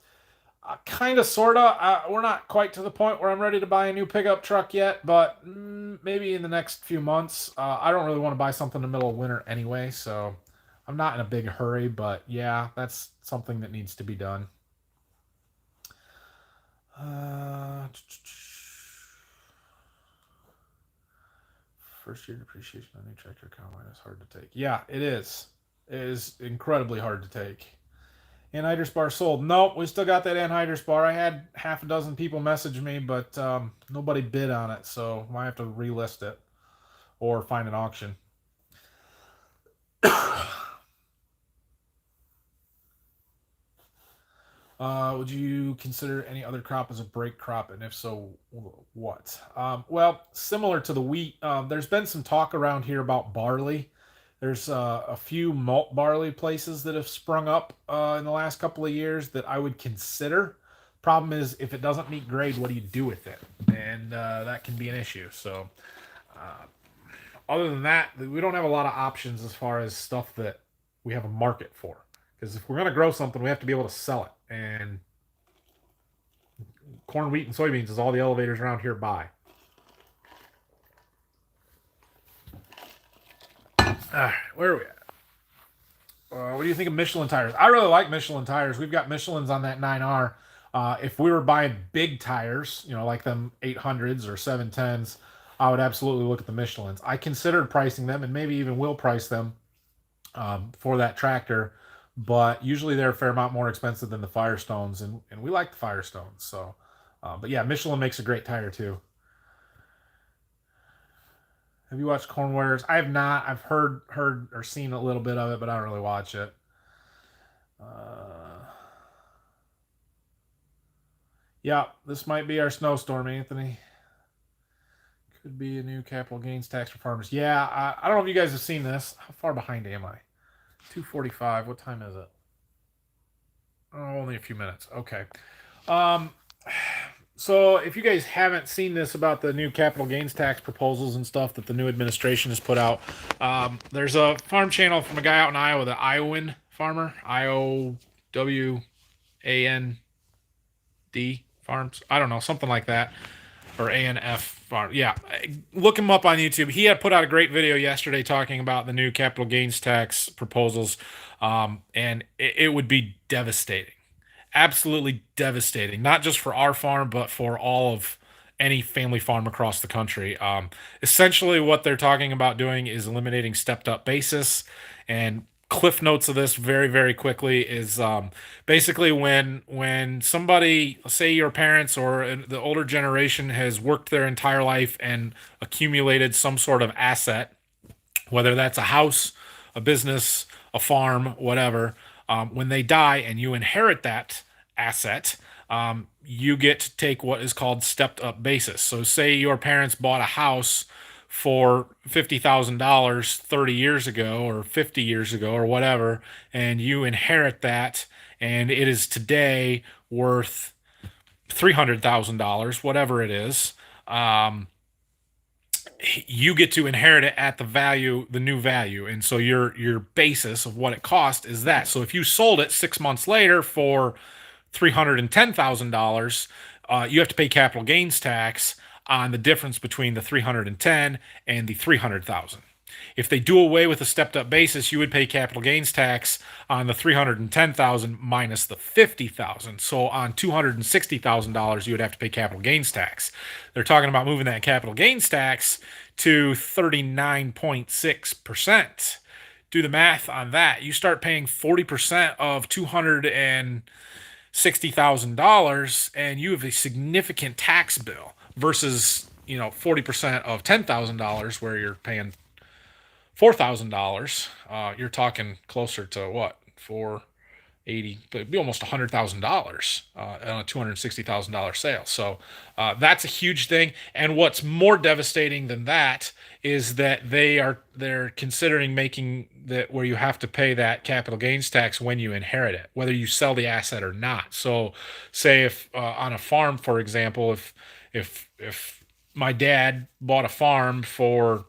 kind of, sort of. We're not quite to the point where I'm ready to buy a new pickup truck yet, but maybe in the next few months. I don't really want to buy something in the middle of winter anyway, so I'm not in a big hurry, but yeah, that's something that needs to be done. Uh, First year depreciation on new tractor combine is hard to take. Yeah, it is. It is incredibly hard to take. Anhydrous bar sold. Nope, we still got that anhydrous bar. I had half a dozen people message me, but nobody bid on it, so I might have to relist it or find an auction. Would you consider any other crop as a break crop, and if so, what? Well, similar to the wheat, there's been some talk around here about barley. There's a few malt barley places that have sprung up in the last couple of years that I would consider. Problem is, if it doesn't meet grade, what do you do with it? And that can be an issue. So, other than that, we don't have a lot of options as far as stuff that we have a market for. Because if we're going to grow something, we have to be able to sell it. And corn, wheat, and soybeans is all the elevators around here buy. Where are we at? What do you think of Michelin tires? I really like Michelin tires. We've got Michelin's on that 9R. If we were buying big tires, like them 800s or 710s, I would absolutely look at the Michelin's. I considered pricing them and maybe even will price them for that tractor, but usually they're a fair amount more expensive than the Firestones, and we like the Firestones. So, but yeah, Michelin makes a great tire too. Have you watched Corn Warriors? I have not. I've heard or seen a little bit of it, but I don't really watch it. Yeah, this might be our snowstorm, Anthony. Could be a new capital gains tax for farmers. Yeah, I don't know if you guys have seen this. How far behind am I? 2:45. What time is it? Oh, only a few minutes. Okay. Um, so if you guys haven't seen this about the new capital gains tax proposals and stuff that the new administration has put out, there's a farm channel from a guy out in Iowa, the Iowan farmer, IOWAND farms. I don't know, something like that, or ANF farm. Yeah, look him up on YouTube. He had put out a great video yesterday talking about the new capital gains tax proposals, and it would be devastating, absolutely devastating, not just for our farm, but for all of any family farm across the country. Essentially, what they're talking about doing is eliminating stepped up basis. And cliff notes of this very, very quickly is basically when somebody, say your parents or the older generation, has worked their entire life and accumulated some sort of asset, whether that's a house, a business, a farm, whatever. When they die and you inherit that asset, you get to take what is called stepped up basis. So, say your parents bought a house for $50,000 30 years ago or 50 years ago or whatever, and you inherit that, and it is today worth $300,000, whatever it is, um, you get to inherit it at the value, the new value, and so your basis of what it cost is that. So if you sold it 6 months later for $310,000, you have to pay capital gains tax on the difference between the 310 and the 300,000. If they do away with the stepped up basis, you would pay capital gains tax on the 310,000 minus the 50,000. So on $260,000, you would have to pay capital gains tax. They're talking about moving that capital gains tax to 39.6%. Do the math on that. You start paying 40% of $260,000 and you have a significant tax bill versus, 40% of $10,000 where you're paying $4,000. You're talking closer to what? 480, it'd be almost $100,000 on a $260,000 sale. So that's a huge thing. And what's more devastating than that is that they're considering making that where you have to pay that capital gains tax when you inherit it, whether you sell the asset or not. So, say if on a farm, for example, if my dad bought a farm for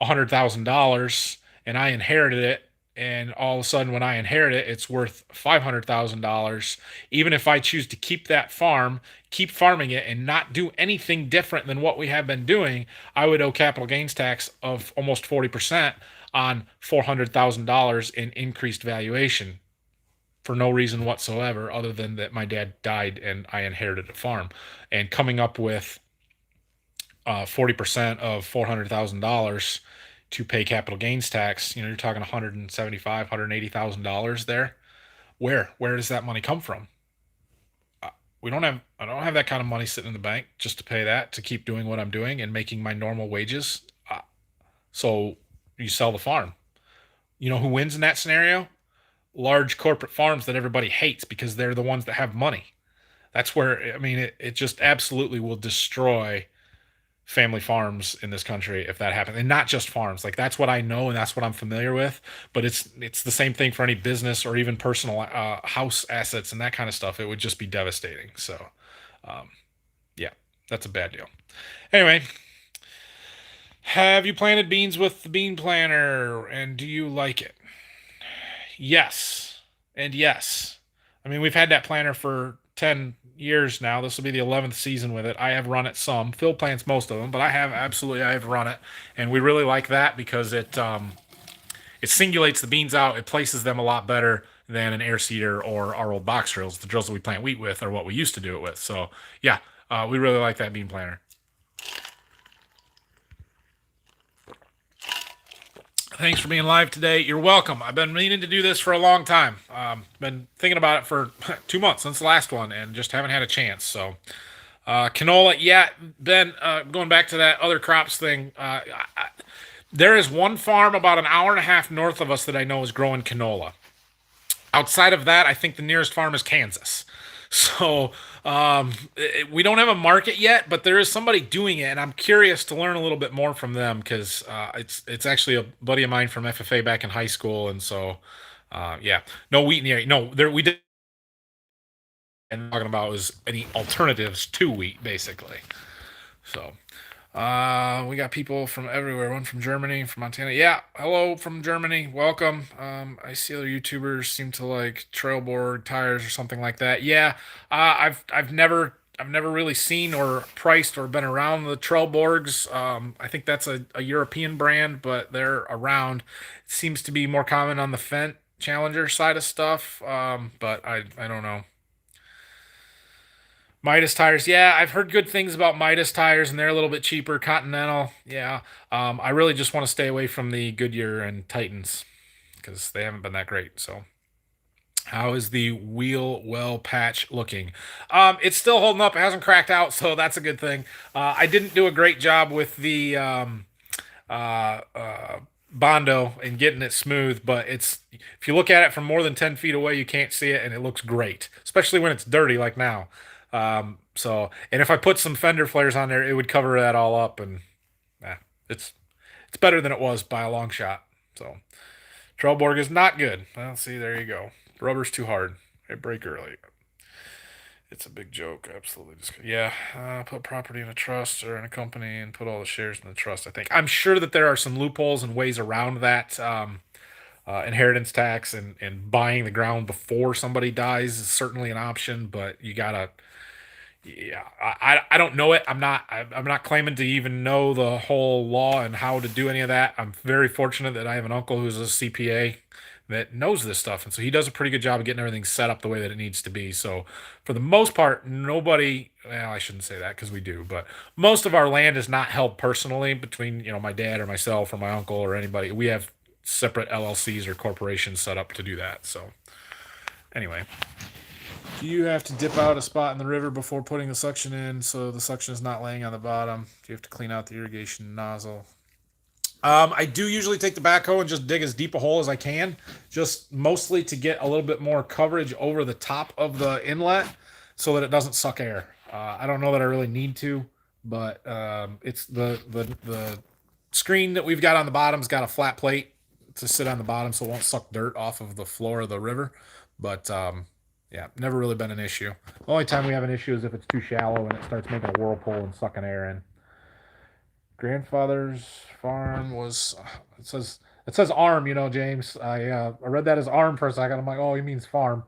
$100,000 and I inherited it, and all of a sudden when I inherit it, it's worth $500,000. Even if I choose to keep that farm, keep farming it, and not do anything different than what we have been doing, I would owe capital gains tax of almost 40% on $400,000 in increased valuation for no reason whatsoever other than that my dad died and I inherited a farm. And coming up with 40% of $400,000 to pay capital gains tax, you're talking $175,000, $180,000 there. Where does that money come from? I don't have that kind of money sitting in the bank just to pay that to keep doing what I'm doing and making my normal wages. So you sell the farm. You know who wins in that scenario? Large corporate farms that everybody hates because they're the ones that have money. That's where, I mean, it just absolutely will destroy family farms in this country if that happens, and not just farms. Like, that's what I know and that's what I'm familiar with, but it's the same thing for any business or even personal house assets and that kind of stuff. It would just be devastating. So yeah, that's a bad deal. Anyway, have you planted beans with the bean planter and do you like it? Yes and yes. I mean, we've had that planter for 10 years now. This will be the 11th season with it. I have run it some. Phil plants most of them, but I have run it, and we really like that because it singulates the beans out. It places them a lot better than an air seeder or our old box drills. The drills that we plant wheat with are what we used to do it with. So yeah, we really like that bean planter. Thanks for being live today. You're welcome. I've been meaning to do this for a long time. Been thinking about it for 2 months since the last one and just haven't had a chance. So, canola, yeah, Ben, going back to that other crops thing, there is one farm about an hour and a half north of us that I know is growing canola. Outside of that, I think the nearest farm is Kansas. So we don't have a market yet, but there is somebody doing it, and I'm curious to learn a little bit more from them because it's actually a buddy of mine from FFA back in high school, and so yeah, no wheat in the area. No, there we did. And talking about was any alternatives to wheat, basically. So we got people from everywhere. One from Germany, from Montana. Yeah, hello from Germany. Welcome. I see other YouTubers seem to like Trailborg tires or something like that. Yeah, I've never really seen or priced or been around the Trailborgs. I think that's a European brand, but they're around. It seems to be more common on the Fendt Challenger side of stuff. But I don't know. Midas tires, yeah, I've heard good things about Midas tires, and they're a little bit cheaper. Continental, yeah. I really just want to stay away from the Goodyear and Titans because they haven't been that great. So, how is the wheel well patch looking? It's still holding up. It hasn't cracked out, so that's a good thing. I didn't do a great job with the Bondo and getting it smooth, but if you look at it from more than 10 feet away, you can't see it, and it looks great, especially when it's dirty like now. And if I put some fender flares on there, it would cover that all up, and it's better than it was by a long shot. So Trelleborg is not good. Well, see, there you go. Rubber's too hard. They break early. It's a big joke. Absolutely. Yeah. Put property in a trust or in a company and put all the shares in the trust. I think I'm sure that there are some loopholes and ways around that. Inheritance tax and buying the ground before somebody dies is certainly an option, but you gotta. Yeah, I don't know it. I'm not claiming to even know the whole law and how to do any of that. I'm very fortunate that I have an uncle who's a CPA that knows this stuff, and so he does a pretty good job of getting everything set up the way that it needs to be. So for the most part, nobody. Well, I shouldn't say that because we do, but most of our land is not held personally between my dad or myself or my uncle or anybody. We have separate LLCs or corporations set up to do that. So anyway. Do you have to dip out a spot in the river before putting the suction in so the suction is not laying on the bottom? Do you have to clean out the irrigation nozzle? I do usually take the backhoe and just dig as deep a hole as I can, just mostly to get a little bit more coverage over the top of the inlet so that it doesn't suck air. I don't know that I really need to, but it's the screen that we've got on the bottom's got a flat plate to sit on the bottom so it won't suck dirt off of the floor of the river. But yeah, never really been an issue. The only time we have an issue is if it's too shallow and it starts making a whirlpool and sucking air in. Grandfather's farm was. It says arm. James. I read that as arm for a second. I'm like, oh, he means farm.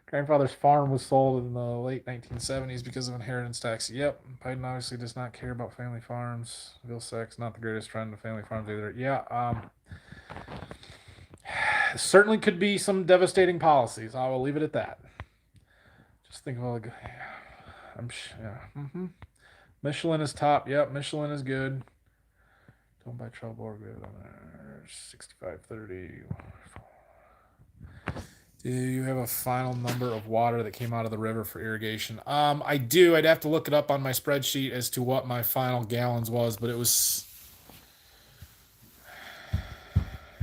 Grandfather's farm was sold in the late 1970s because of inheritance tax. Yep, Biden obviously does not care about family farms. Bill Sachs, not the greatest friend of family farms either. Yeah, certainly could be some devastating policies. I will leave it at that. Just think of all the. Yeah. Michelin is top. Yep, Michelin is good. Don't buy trouble or good on there. 6530. Do you have a final number of water that came out of the river for irrigation? I do. I'd have to look it up on my spreadsheet as to what my final gallons was, but it was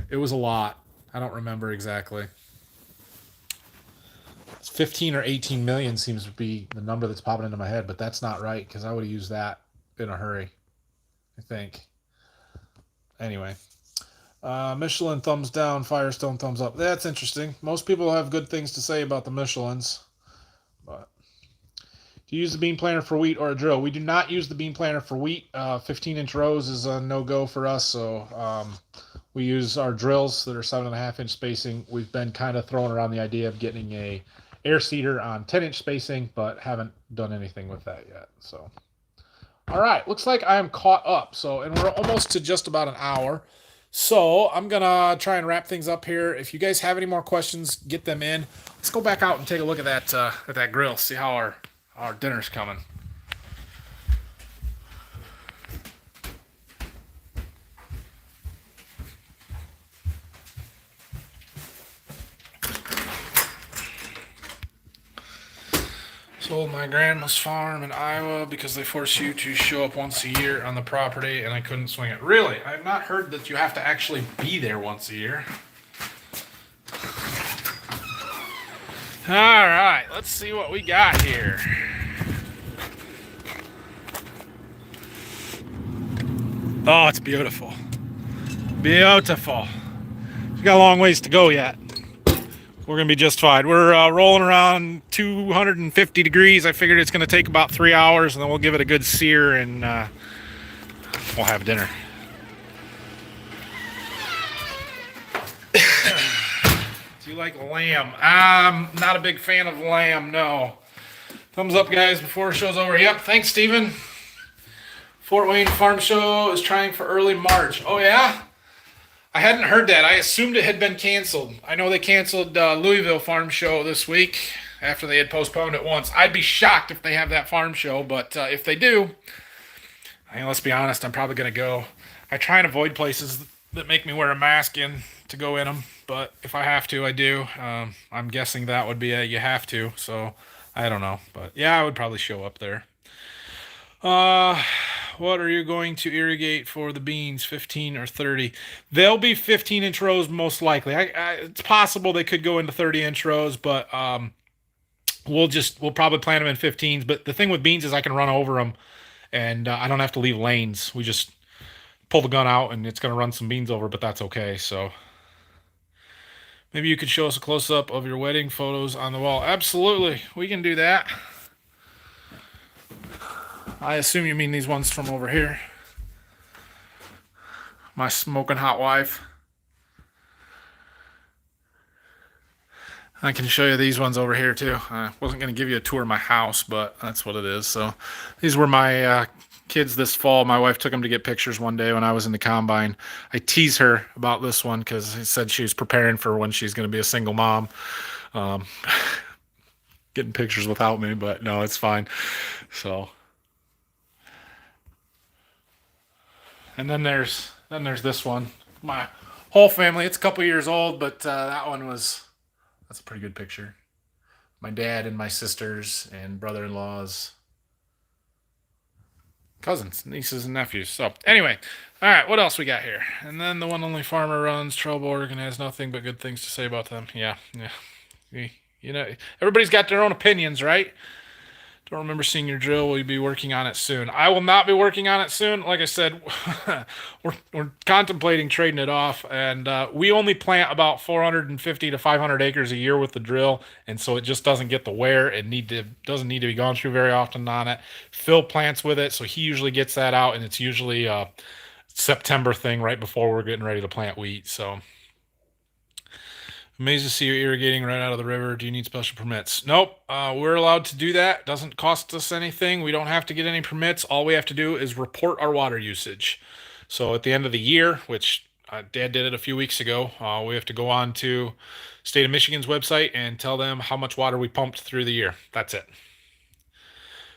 a lot. I don't remember exactly. 15 or 18 million seems to be the number that's popping into my head, but that's not right because I would have used that in a hurry, I think. Anyway, Michelin thumbs down, Firestone thumbs up. That's interesting. Most people have good things to say about the Michelins. But do you use the bean planter for wheat or a drill? We do not use the bean planter for wheat. 15-inch rows is a no-go for us, so we use our drills that are 7.5-inch spacing. We've been kind of throwing around the idea of getting a air seeder on 10-inch spacing, but haven't done anything with that yet. So, all right, looks like I am caught up. And we're almost to just about an hour. So I'm gonna try and wrap things up here. If you guys have any more questions, get them in. Let's go back out and take a look at that grill. See how our dinner's coming. Sold my grandma's farm in Iowa because they force you to show up once a year on the property, and I couldn't swing it. Really? I've not heard that you have to actually be there once a year. All right, let's see what we got here. Oh, it's beautiful. Beautiful. We got a long ways to go yet. We're going to be just fine. We're rolling around 250 degrees. I figured it's going to take about 3 hours, and then we'll give it a good sear, and we'll have dinner. Do you like lamb? I'm not a big fan of lamb, no. Thumbs up, guys, before the show's over. Yep, thanks, Steven. Fort Wayne Farm Show is trying for early March. Oh, yeah? I hadn't heard that. I assumed it had been canceled. I know they canceled Louisville Farm Show this week after they had postponed it once. I'd be shocked if they have that farm show, but if they do, I mean, let's be honest, I'm probably going to go. I try and avoid places that make me wear a mask to go in them, but if I have to, I do. I'm guessing that would be a you have to, so I don't know. But yeah, I would probably show up there. What are you going to irrigate for the beans, 15 or 30? They'll be 15-inch rows most likely. It's possible they could go into 30-inch rows, but we'll probably plant them in 15s. But the thing with beans is I can run over them, and I don't have to leave lanes. We just pull the gun out, and it's going to run some beans over, but that's okay. So maybe you could show us a close-up of your wedding photos on the wall. Absolutely, we can do that. I assume you mean these ones from over here. My smoking hot wife. I can show you these ones over here too. I wasn't going to give you a tour of my house, but that's what it is. So these were my kids this fall. My wife took them to get pictures one day when I was in the combine. I tease her about this one because I said she was preparing for when she's going to be a single mom. Um, Getting pictures without me, but no, it's fine. So, and then there's this one. My whole family. It's a couple years old, but that's a pretty good picture. My dad and my sisters and brother-in-laws, cousins, nieces and nephews. So anyway, all right, what else we got here? And then the one only farmer runs Troubled and has nothing but good things to say about them. Yeah. You know, everybody's got their own opinions, right? Don't remember seeing your drill. Will you be working on it soon? I will not be working on it soon. Like I said, we're contemplating trading it off, and we only plant about 450 to 500 acres a year with the drill, and so it just doesn't get the wear. Doesn't need to be gone through very often on it. Phil plants with it, so he usually gets that out, and it's usually a September thing right before we're getting ready to plant wheat. So. Amazed to see you irrigating right out of the river. Do you need special permits? Nope. We're allowed to do that. Doesn't cost us anything. We don't have to get any permits. All we have to do is report our water usage. So at the end of the year, which Dad did it a few weeks ago, we have to go on to State of Michigan's website and tell them how much water we pumped through the year. That's it.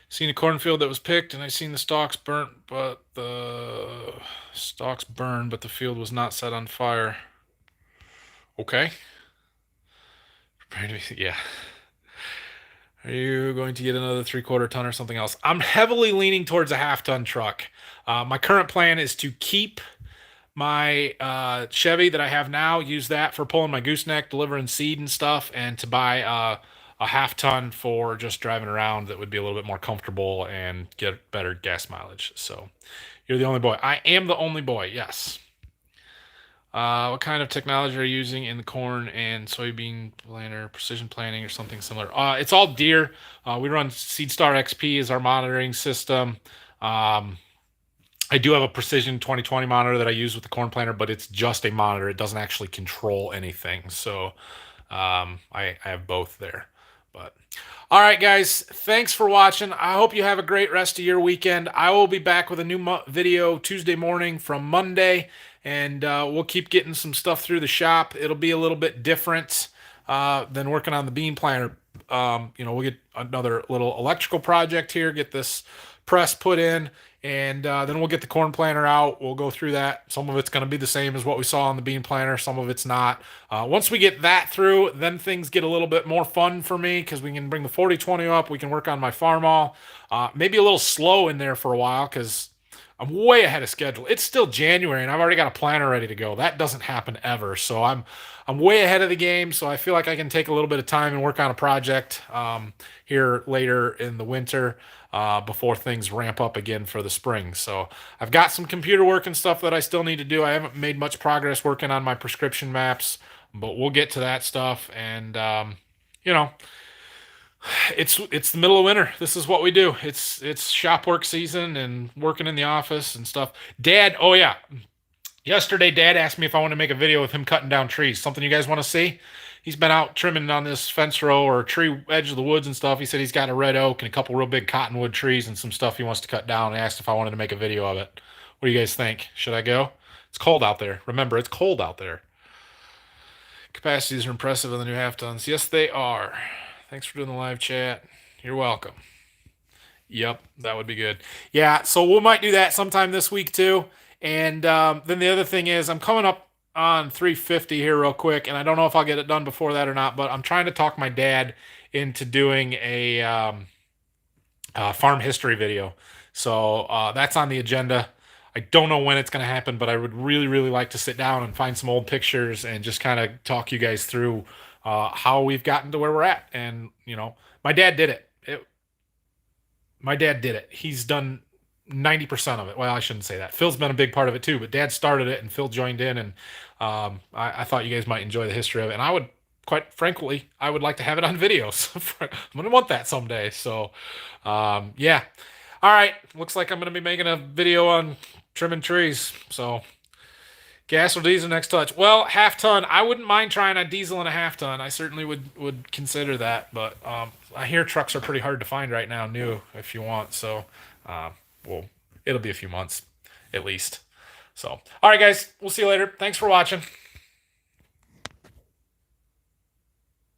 Seen a cornfield that was picked, and I seen the stalks burnt, but the field was not set on fire. Okay. Yeah. Are you going to get another 3/4 ton or something else? I'm heavily leaning towards a 1/2 ton truck. My current plan is to keep my Chevy that I have now, use that for pulling my gooseneck, delivering seed and stuff, and to buy a 1/2 ton for just driving around that would be a little bit more comfortable and get better gas mileage. So you're the only boy. I am the only boy, yes. What kind of technology are you using in the corn and soybean planter, precision planting, or something similar? It's all Deere. We run SeedStar XP as our monitoring system. I do have a Precision 2020 monitor that I use with the corn planter, but it's just a monitor. It doesn't actually control anything. So I have both there. But all right, guys, thanks for watching. I hope you have a great rest of your weekend. I will be back with a new video Tuesday morning from Monday, and we'll keep getting some stuff through the shop. It'll be a little bit different than working on the bean planter. We'll get another little electrical project here, get this press put in, and then we'll get the corn planter out. We'll go through that. Some of it's going to be the same as what we saw on the bean planter. Some of it's not. Once we get that through, then things get a little bit more fun for me because we can bring the 40/20 up. We can work on my farm all. Maybe a little slow in there for a while because I'm way ahead of schedule. It's still January and I've already got a planter ready to go. That doesn't happen ever. So I'm way ahead of the game. So I feel like I can take a little bit of time and work on a project here later in the winter before things ramp up again for the spring. So I've got some computer work and stuff that I still need to do. I haven't made much progress working on my prescription maps, but we'll get to that stuff. And it's the middle of winter. This is what we do. It's shop work season and working in the office and stuff. Dad, oh yeah. Yesterday, Dad asked me if I want to make a video with him cutting down trees. Something you guys want to see? He's been out trimming on this fence row or tree edge of the woods and stuff. He said he's got a red oak and a couple real big cottonwood trees and some stuff he wants to cut down. And asked if I wanted to make a video of it. What do you guys think? Should I go? It's cold out there. Remember, it's cold out there. Capacities are impressive on the new half tons. Yes, they are. Thanks for doing the live chat. You're welcome. Yep, that would be good. Yeah, so we might do that sometime this week too. And then the other thing is I'm coming up on 350 here real quick, and I don't know if I'll get it done before that or not, but I'm trying to talk my dad into doing a farm history video. So that's on the agenda. I don't know when it's going to happen, but I would really, really like to sit down and find some old pictures and just kind of talk you guys through how we've gotten to where we're at. And, my dad did it. My dad did it. He's done 90% of it. Well, I shouldn't say that. Phil's been a big part of it too, but Dad started it and Phil joined in, and I thought you guys might enjoy the history of it. And I would, quite frankly, I would like to have it on videos. I'm going to want that someday. So, yeah. All right, looks like I'm going to be making a video on trimming trees. So gas or diesel next touch. Well, half ton. I wouldn't mind trying a diesel and a half ton. I certainly would consider that. But I hear trucks are pretty hard to find right now, new if you want. So, well, it'll be a few months at least. So, all right, guys, we'll see you later. Thanks for watching.